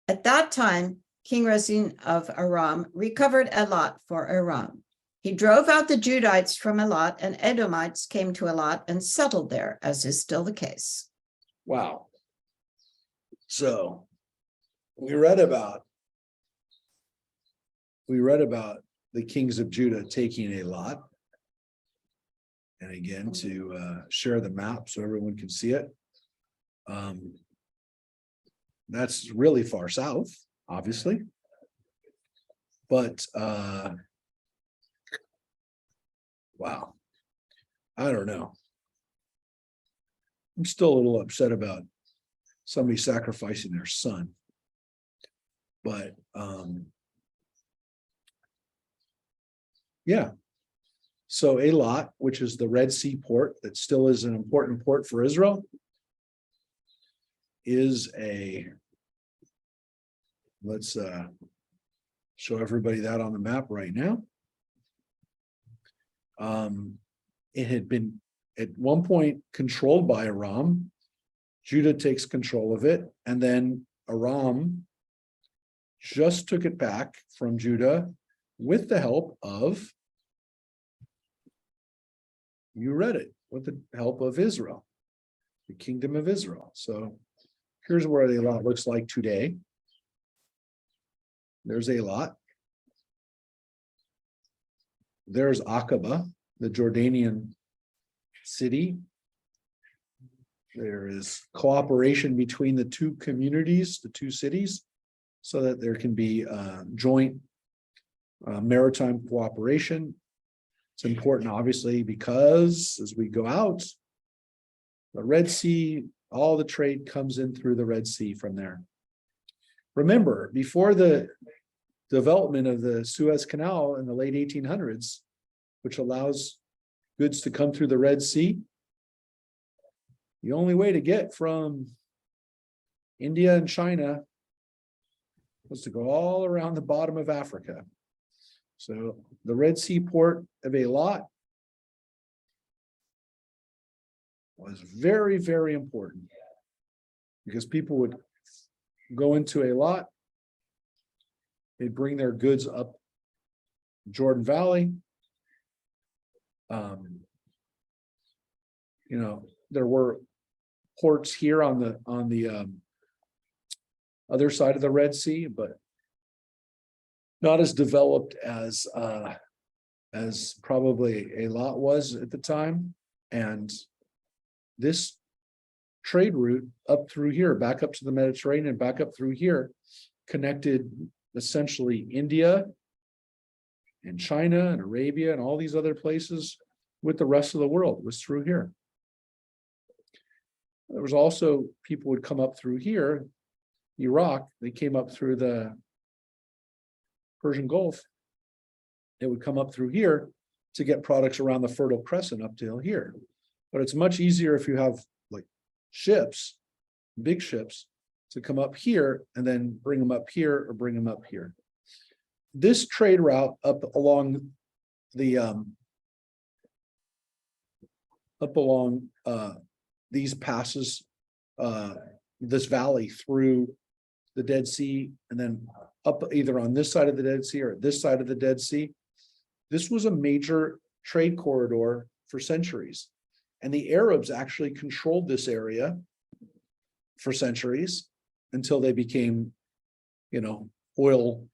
At that time, King Rezin of Aram recovered Elat for Aram. He drove out the Judites from Elat, and Edomites came to Elat and settled there, as is still the case. Wow. So we read about the kings of Judah taking Elat. And again, to share the map so everyone can see it. That's really far south, obviously. But wow, I don't know. I'm still a little upset about somebody sacrificing their son. But yeah. So Eilat, which is the Red Sea port that still is an important port for Israel, is let's show everybody that on the map right now. It had been at one point controlled by Aram. Judah takes control of it, and then Aram just took it back from Judah with the help of, you read it, with the help of Israel, the kingdom of Israel. So here's where Eilat looks like today. There's Eilat. There's Aqaba, the Jordanian city. There is cooperation between the two communities, the two cities, so that there can be joint maritime cooperation. It's important, obviously, because as we go out, the Red Sea, all the trade comes in through the Red Sea from there. Remember, before the development of the Suez Canal in the late 1800s, which allows goods to come through the Red Sea, the only way to get from India and China was to go all around the bottom of Africa. So the Red Sea port of Eilat was very, very important because people would go into Eilat, they'd bring their goods up Jordan Valley. There were ports here on the other side of the Red Sea, but not as developed as probably Eilat was at the time. And this trade route up through here, back up to the Mediterranean, back up through here, connected essentially India and China and Arabia and all these other places with the rest of the world, was through here. There was also people would come up through here, Iraq, they came up through the Persian Gulf. They would come up through here to get products around the Fertile Crescent up to here. But it's much easier if you have like ships, big ships, to come up here and then bring them up here or bring them up here. This trade route up along the these passes, this valley through the Dead Sea, and then up either on this side of the Dead Sea or this side of the Dead Sea. This was a major trade corridor for centuries. And the Arabs actually controlled this area for centuries until they became, oil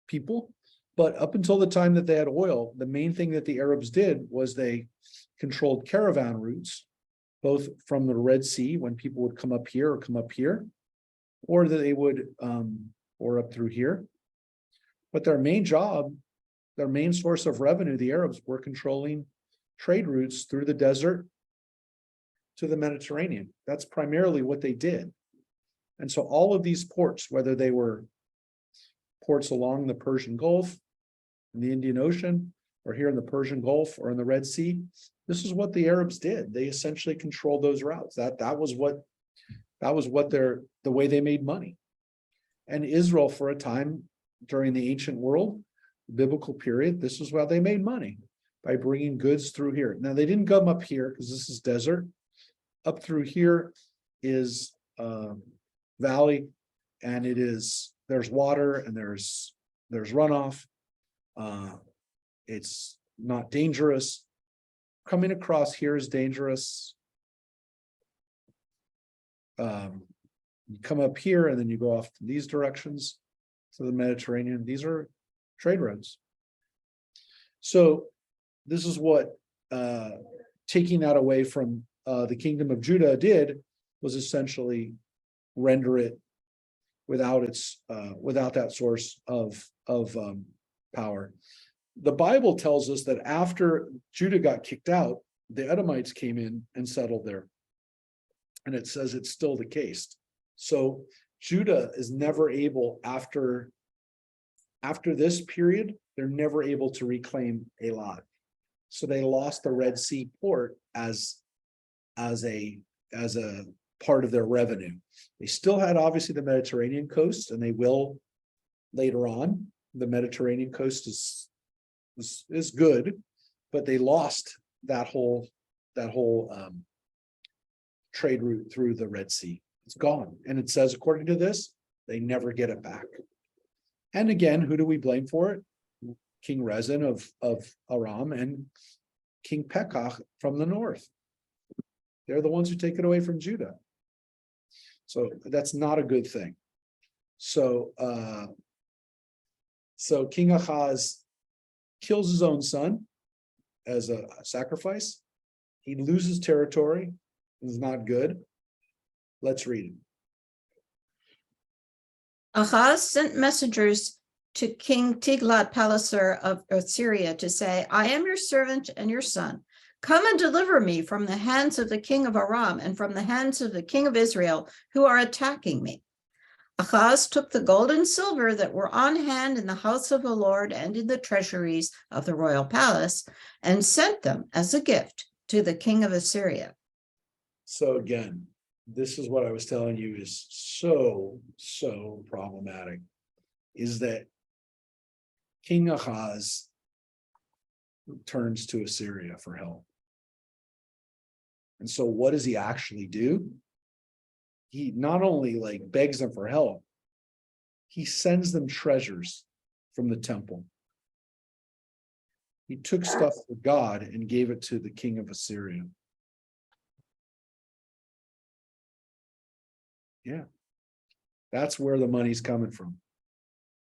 people. But up until the time that they had oil, the main thing that the Arabs did was they controlled caravan routes, both from the Red Sea, when people would come up here or come up here, or that they would, or up through here. But their main job, their main source of revenue, the Arabs were controlling trade routes through the desert to the Mediterranean. That's primarily what they did. And so all of these ports, whether they were ports along the Persian Gulf, in the Indian Ocean, or here in the Persian Gulf or in the Red Sea, this is what the Arabs did. They essentially controlled those routes. That was the way they made money. And Israel, for a time during the ancient world, biblical period, this is how they made money, by bringing goods through here. Now they didn't come up here because this is desert. Up through here is valley, and there's water and there's runoff. It's not dangerous. Coming across here is dangerous. You come up here and then you go off to these directions to the Mediterranean. These are trade routes. So this is what taking that away from the kingdom of Judah did, was essentially render it without that source of power. The Bible tells us that after Judah got kicked out, the Edomites came in and settled there. And it says it's still the case. So Judah is never able, after this period, they're never able to reclaim a lot. So they lost the Red Sea port as a part of their revenue. They still had obviously the Mediterranean coast, and they will later on. The Mediterranean coast is good, but they lost that whole trade route through the Red Sea. It's gone. And it says, according to this, they never get it back. And again, who do we blame for it? King Rezin of Aram and King Pekah from the north. They're the ones who take it away from Judah. So that's not a good thing. So King Ahaz kills his own son as a sacrifice. He loses territory. It's not good. Let's read it. Ahaz sent messengers to King Tiglath-Pileser of Assyria to say, I am your servant and your son. Come and deliver me from the hands of the king of Aram and from the hands of the king of Israel, who are attacking me. Ahaz took the gold and silver that were on hand in the house of the Lord and in the treasuries of the royal palace, and sent them as a gift to the king of Assyria. So again, this is what I was telling you is so problematic, is that King Ahaz turns to Assyria for help. And so what does he actually do? He not only begs them for help, he sends them treasures from the temple. He took stuff for God and gave it to the king of Assyria. Yeah, that's where the money's coming from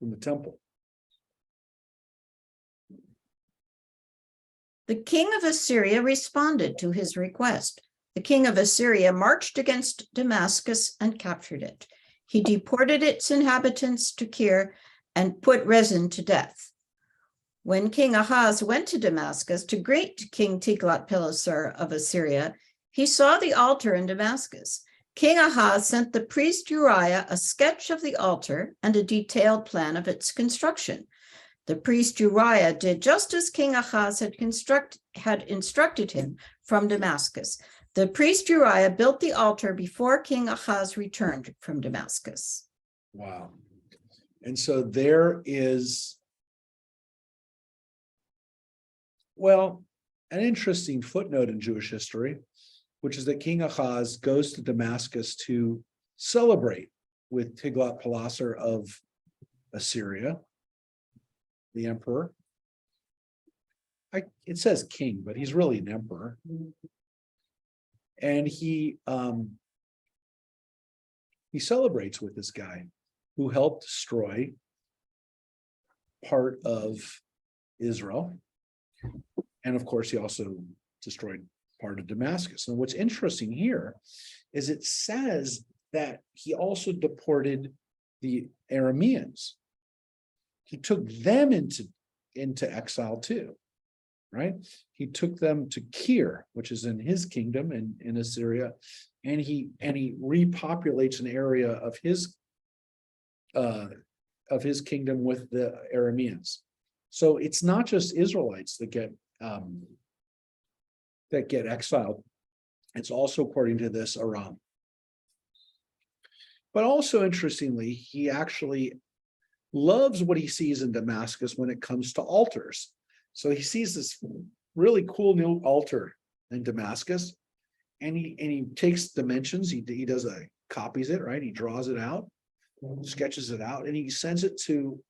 the temple. The king of Assyria responded to his request. The king of Assyria marched against Damascus and captured it. He deported its inhabitants to Kir and put Rezin to death. When King Ahaz went to Damascus to greet King Tiglath-Pileser of Assyria, he saw the altar in Damascus. King Ahaz sent the priest Uriah a sketch of the altar and a detailed plan of its construction. The priest Uriah did just as King Ahaz had instructed him from Damascus. The priest Uriah built the altar before King Ahaz returned from Damascus. Wow. And so there is, well, an interesting footnote in Jewish history, which is that King Ahaz goes to Damascus to celebrate with Tiglath-Pileser of Assyria, the emperor. It says king, but he's really an emperor. And he celebrates with this guy who helped destroy part of Israel. And of course, he also destroyed part of Damascus. And what's interesting here is it says that he also deported the Arameans. He took them into exile too, right? He took them to Kir, which is in his kingdom in Assyria, and he repopulates an area of his kingdom with the Arameans. So it's not just Israelites that get exiled. It's also, according to this, Aram. But also interestingly, he actually loves what he sees in Damascus when it comes to altars. So he sees this really cool new altar in Damascus, and he takes dimensions. He copies it, right? He draws it out, sketches it out, and he sends it to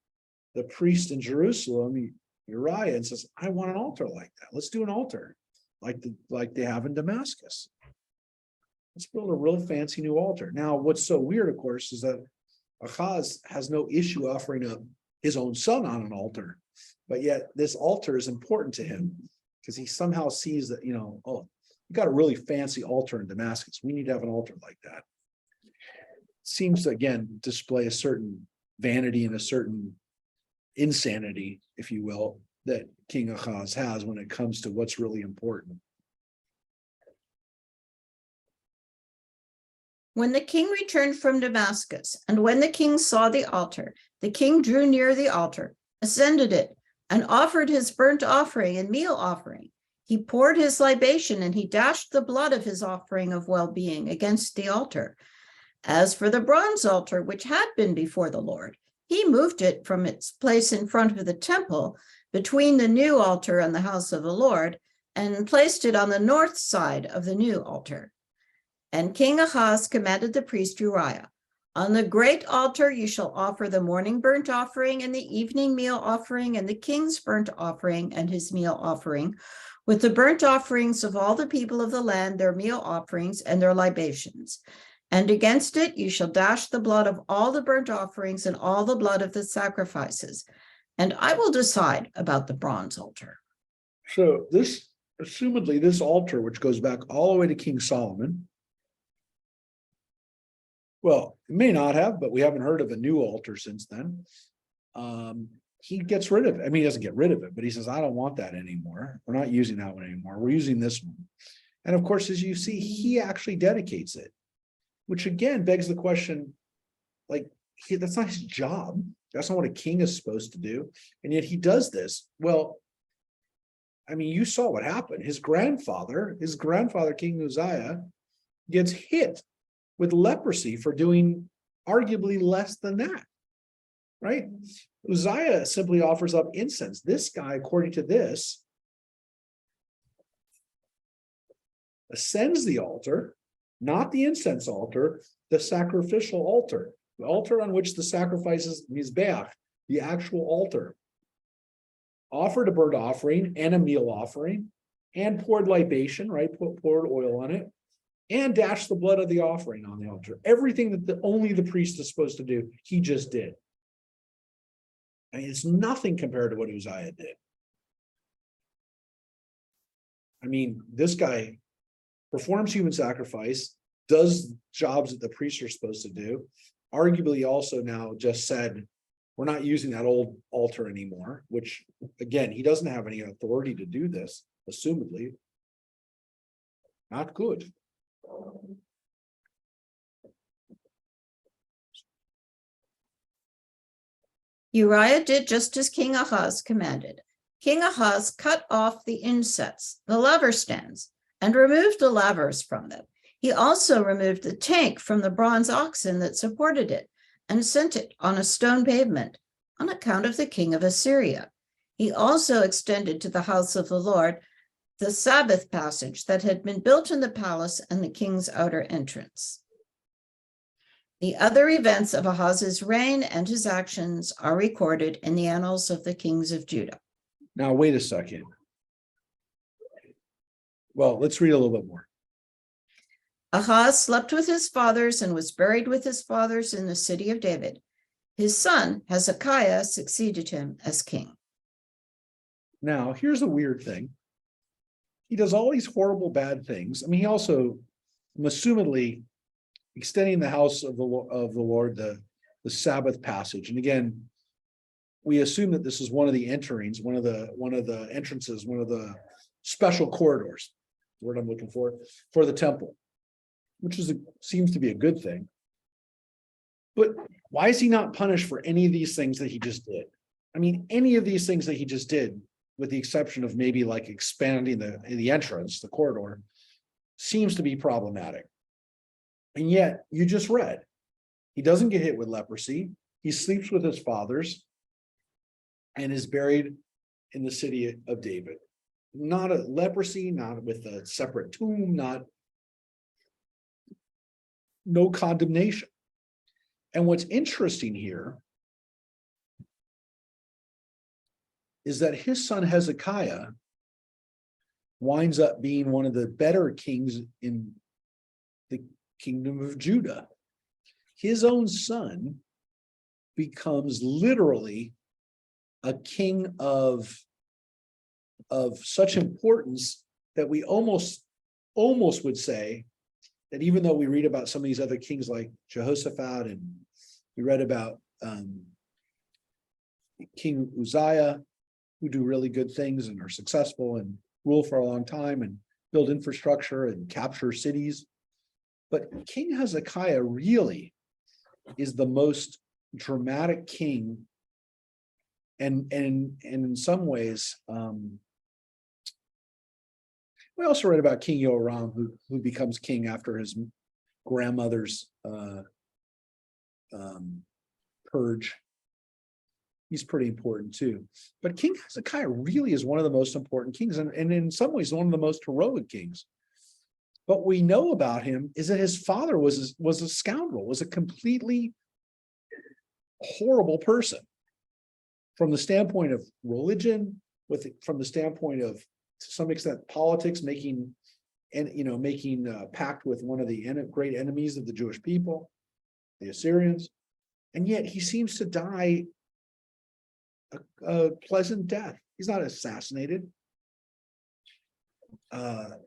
the priest in Jerusalem, Uriah, and says, I want an altar like that. Let's do an altar like they have in Damascus. Let's build a real fancy new altar. Now, what's so weird, of course, is that Ahaz has no issue offering up his own son on an altar, but yet this altar is important to him because he somehow sees that, oh, you got a really fancy altar in Damascus. We need to have an altar like that. Seems to, again, display a certain vanity and a certain insanity, if you will, that King Ahaz has when it comes to what's really important. When the king returned from Damascus, and when the king saw the altar, the king drew near the altar, ascended it, and offered his burnt offering and meal offering. He poured his libation, and he dashed the blood of his offering of well-being against the altar. As for the bronze altar, which had been before the Lord, he moved it from its place in front of the temple between the new altar and the house of the Lord, and placed it on the north side of the new altar. And King Ahaz commanded the priest Uriah, on the great altar you shall offer the morning burnt offering and the evening meal offering and the king's burnt offering and his meal offering, with the burnt offerings of all the people of the land, their meal offerings and their libations. And against it you shall dash the blood of all the burnt offerings and all the blood of the sacrifices. And I will decide about the bronze altar. So this, assumedly, this altar, which goes back all the way to King Solomon. Well, it may not have, but we haven't heard of a new altar since then. He gets rid of it. I mean, he doesn't get rid of it, but he says, I don't want that anymore. We're not using that one anymore. We're using this one. And of course, as you see, he actually dedicates it, which again begs the question, like, that's not his job. That's not what a king is supposed to do. And yet he does this. Well, I mean, you saw what happened. His grandfather, King Uzziah, gets hit with leprosy for doing arguably less than that, right? Uzziah simply offers up incense. This guy, according to this, ascends the altar, not the incense altar, the sacrificial altar, the altar on which the sacrifices mizbeach, the actual altar, offered a burnt offering and a meal offering, and poured libation, right? Poured oil on it, and dashed the blood of the offering on the altar. Everything that only the priest is supposed to do, he just did. I mean, it's nothing compared to what Uzziah did. I mean, this guy performs human sacrifice, does jobs that the priests are supposed to do. Arguably also now just said, we're not using that old altar anymore, which again, he doesn't have any authority to do this, assumedly. Not good. Uriah did just as King Ahaz commanded. King Ahaz cut off the insets, the laver stands, and removed the lavers from them. He also removed the tank from the bronze oxen that supported it and sent it on a stone pavement on account of the king of Assyria. He also extended to the house of the Lord the Sabbath passage that had been built in the palace and the king's outer entrance. The other events of Ahaz's reign and his actions are recorded in the annals of the kings of Judah. Now, wait a second. Well, let's read a little bit more. Ahaz slept with his fathers and was buried with his fathers in the city of David. His son Hezekiah succeeded him as king. Now, here's a weird thing. He does all these horrible, bad things. I mean, he also, assumedly, extending the house of the Lord, the Sabbath passage. And again, we assume that this is one of the enterings, one of the entrances, one of the special corridors, the word I'm looking for the temple, which seems to be a good thing. But why is he not punished for any of these things that he just did? I mean, any of these things that he just did, with the exception of maybe like expanding the entrance, the corridor, seems to be problematic. And yet, you just read, he doesn't get hit with leprosy. He sleeps with his fathers and is buried in the city of David. Not a leprosy, not with a separate tomb, no condemnation. And what's interesting here is that his son Hezekiah winds up being one of the better kings in the kingdom of Judah. His own son becomes literally a king of such importance that we almost would say that even though we read about some of these other kings like Jehoshaphat, and we read about King Uzziah, who do really good things and are successful and rule for a long time and build infrastructure and capture cities, But King Hezekiah really is the most dramatic king, and in some ways, we also read about King Yoram, who becomes king after his grandmother's purge. He's pretty important too. But King Hezekiah really is one of the most important kings, and in some ways one of the most heroic kings. What we know about him is that his father was a scoundrel, was a completely horrible person from the standpoint of religion, from the standpoint of, to some extent, politics, making pact with one of the great enemies of the Jewish people, the Assyrians, and yet he seems to die a pleasant death. He's not assassinated.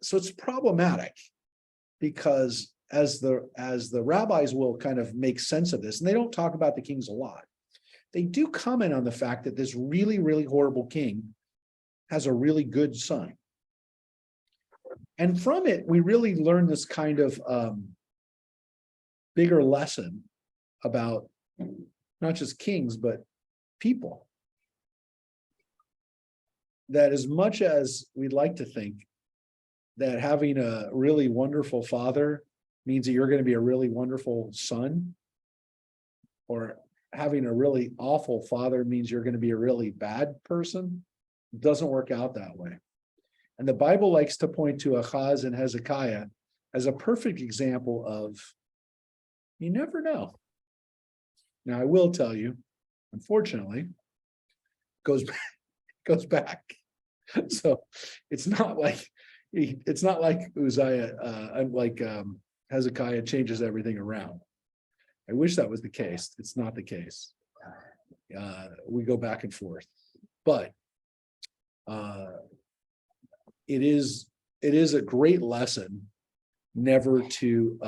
So it's problematic, because as the rabbis will kind of make sense of this, and they don't talk about the kings a lot, they do comment on the fact that this really, really horrible king has a really good son. And from it, we really learn this kind of bigger lesson about not just kings, but people. That as much as we'd like to think that having a really wonderful father means that you're going to be a really wonderful son, or having a really awful father means you're going to be a really bad person, it doesn't work out that way. And the Bible likes to point to Ahaz and Hezekiah as a perfect example of, you never know. Now, I will tell you, unfortunately, goes back. So it's not like Uzziah, Hezekiah changes everything around. I wish that was the case. It's not the case. We go back and forth, but it is a great lesson never to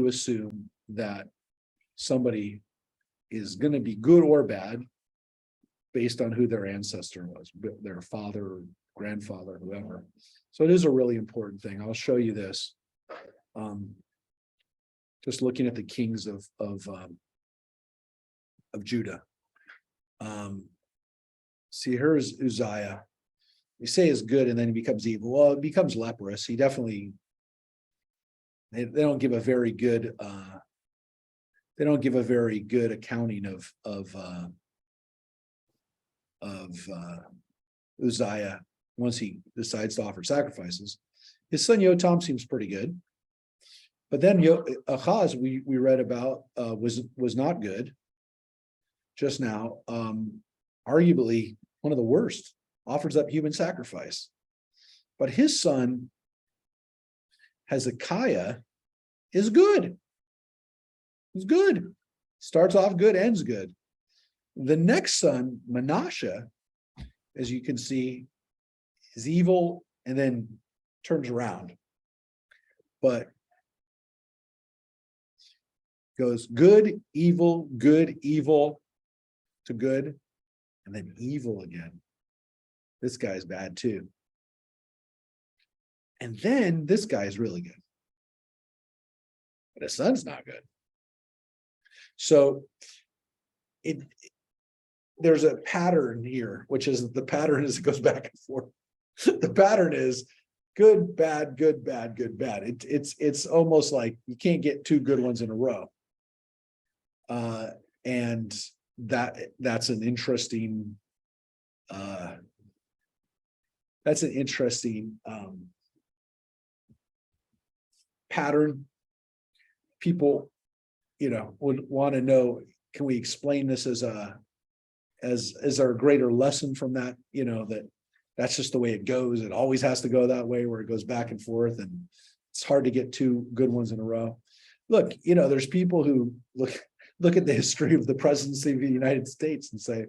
assume that somebody is going to be good or bad based on who their ancestor was, their father or grandfather, whoever. So it is a really important thing. I'll show you this. Just looking at the kings of Judah. See, here's Uzziah. We say is good, and then he becomes evil. Well, it becomes leprous. He definitely. They don't give a very good. They don't give a very good accounting of Uzziah once he decides to offer sacrifices. His son Yotam seems pretty good, but then Ahaz we read about was not good. Just now, arguably one of the worst. Offers up human sacrifice, but his son Hezekiah is good. He's good. Starts off good, ends good. The next son, Manasseh, as you can see, is evil and then turns around, but goes good, evil to good, and then evil again. This guy's bad too. And then this guy is really good, but his son's not good. So there's a pattern here, which is the pattern is it goes back and forth. The pattern is good, bad, good, bad, good, bad. It's almost like you can't get two good ones in a row. And that's an interesting pattern. People, would want to know, can we explain this as our greater lesson from that? That's just the way it goes. It always has to go that way, where it goes back and forth, and it's hard to get two good ones in a row. Look, there's people who look at the history of the presidency of the United States and say,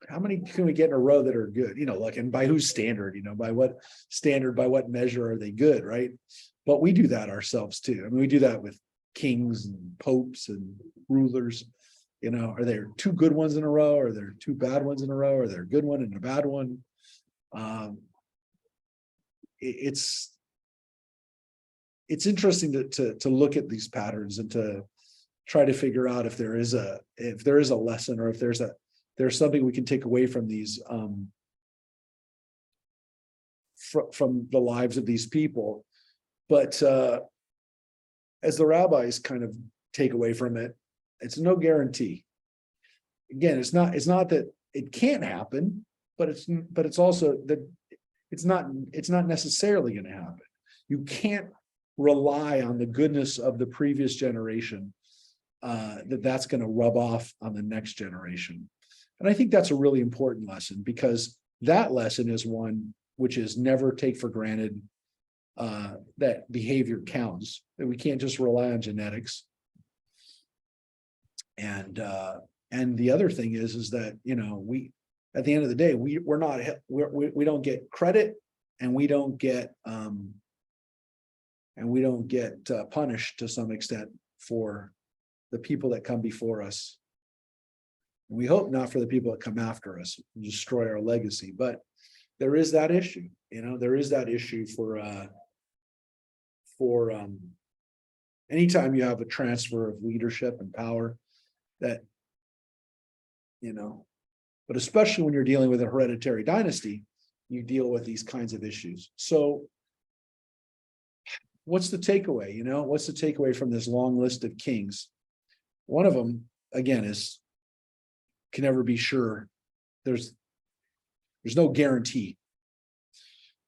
how many can we get in a row that are good? Look, and by whose standard, by what standard, by what measure are they good, right? But we do that ourselves too. I mean, we do that with kings and popes and rulers. Are there two good ones in a row? Or are there two bad ones in a row? Or are there a good one and a bad one? It's it's interesting to look at these patterns and to try to figure out if there is a lesson, or if there's something we can take away from these from the lives of these people. But as the rabbis kind of take away from it, it's no guarantee. Again, it's not that it can't happen, but it's also that it's not necessarily going to happen. You can't rely on the goodness of the previous generation, that's going to rub off on the next generation. And I think that's a really important lesson, because that lesson is one which is never take for granted that behavior counts, that we can't just rely on genetics. And the other thing is that, we, at the end of the day, we don't get credit, and we don't get punished to some extent for the people that come before us. We hope not for the people that come after us and destroy our legacy, but there is that issue. There is that issue for anytime you have a transfer of leadership and power, that, but especially when you're dealing with a hereditary dynasty, you deal with these kinds of issues. So what's the takeaway? What's the takeaway from this long list of kings? One of them, again, is can never be sure. There's no guarantee.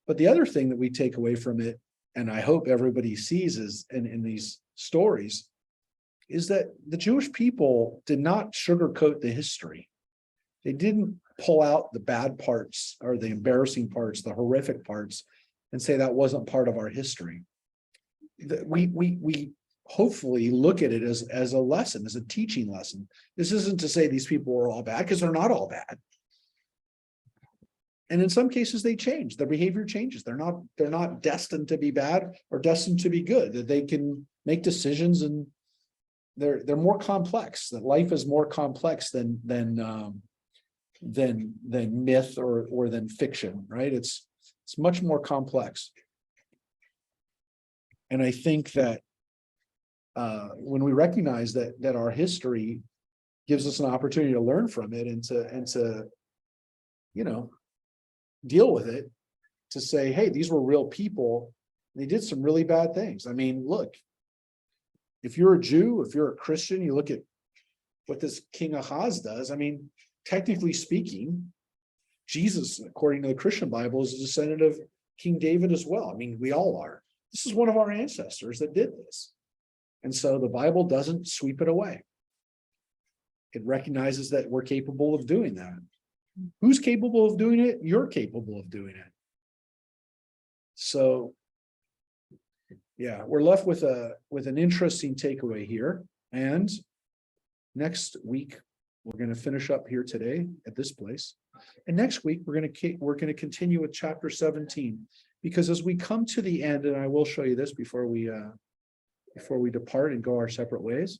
But the other thing that we take away from it, and I hope everybody sees is in these stories, is that the Jewish people did not sugarcoat the history. They didn't pull out the bad parts or the embarrassing parts, the horrific parts, and say that wasn't part of our history. We hopefully look at it as a lesson, as a teaching lesson. This isn't to say these people are all bad, because they're not all bad. And in some cases they change, their behavior changes. They're not destined to be bad or destined to be good, that they can make decisions, and they're more complex, that life is more complex than myth or than fiction, right? It's much more complex. And I think that when we recognize that our history gives us an opportunity to learn from it and to deal with it, to say, hey, these were real people. They did some really bad things. I mean, look, if you're a Jew, if you're a Christian, you look at what this King Ahaz does. I mean, technically speaking, Jesus, according to the Christian Bible, is a descendant of King David as well. I mean, we all are. This is one of our ancestors that did this. And so the Bible doesn't sweep it away. It recognizes that we're capable of doing that. Who's capable of doing it? You're capable of doing it. So, yeah, we're left with an interesting takeaway here. And next week, we're going to finish up here today at this place. And next week, we're going to continue with chapter 17, because as we come to the end, and I will show you this before we depart and go our separate ways.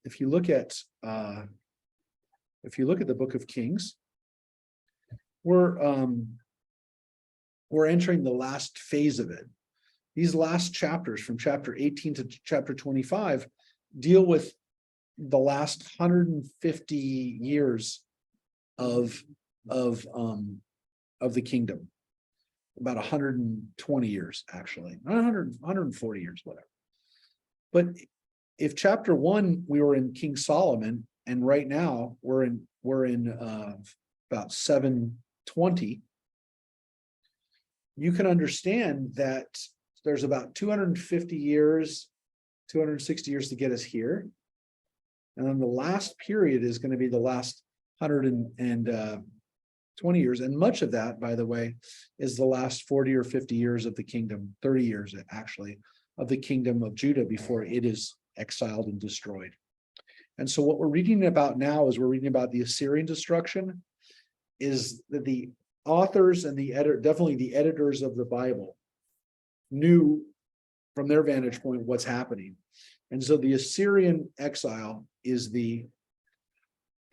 If you look at the book of Kings, we're entering the last phase of it. These last chapters, from chapter 18 to chapter 25, deal with the last 150 years of the kingdom. About 120 years, actually, 140 years, whatever. But if chapter 1 we were in King Solomon, and right now we're in about 720, you can understand that there's about 250 years, 260 years to get us here. And then the last period is going to be the last 120 years. And much of that, by the way, is the last 40 or 50 years of the kingdom, 30 years actually, of the kingdom of Judah before it is exiled and destroyed. And so what we're reading about now is we're reading about the Assyrian destruction, is that the authors and definitely the editors of the Bible knew from their vantage point what's happening. And so the Assyrian exile is the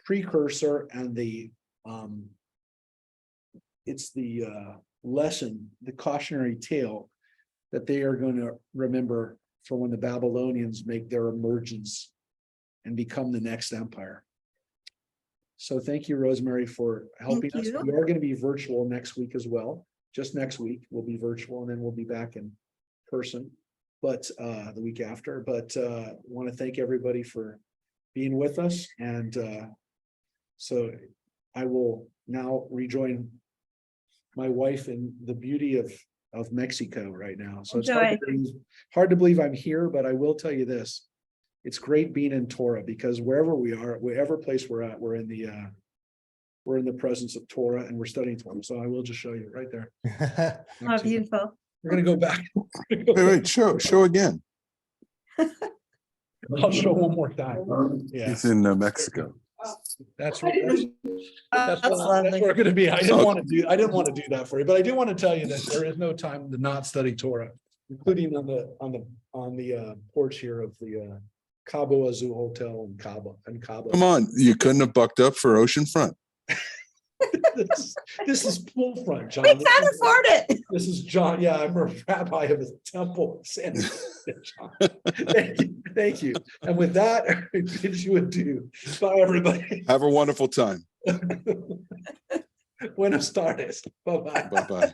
precursor and it's the lesson, the cautionary tale that they are going to remember for when the Babylonians make their emergence and become the next empire. So thank you, Rosemary, for helping us. you. We are going to be virtual next week as well. Just next week, we'll be virtual, and then we'll be back in person, but the week after. But want to thank everybody for being with us. And so I will now rejoin my wife in the beauty of Mexico right now. So it's hard to believe I'm here, but I will tell you this. It's great being in Torah, because wherever we are, wherever place we're at, we're in the presence of Torah, and we're studying Torah. So I will just show you right there. Oh, beautiful. We're gonna go back. Wait, show again. I'll show one more time. Yeah, He's in Mexico. that's what That's lovely. we're gonna be. I didn't want to do that for you, but I do want to tell you that there is no time to not study Torah, including on the porch here of the Cabo Azul Hotel in Cabo. Come on, you couldn't have bucked up for oceanfront. This is pool front, John. We can't afford it. This is John. Yeah, I'm a rabbi of a temple in San Antonio. Thank you. And with that, I bid you adieu. Bye, everybody. Have a wonderful time. Buenos tardes. Bye-bye. Bye-bye.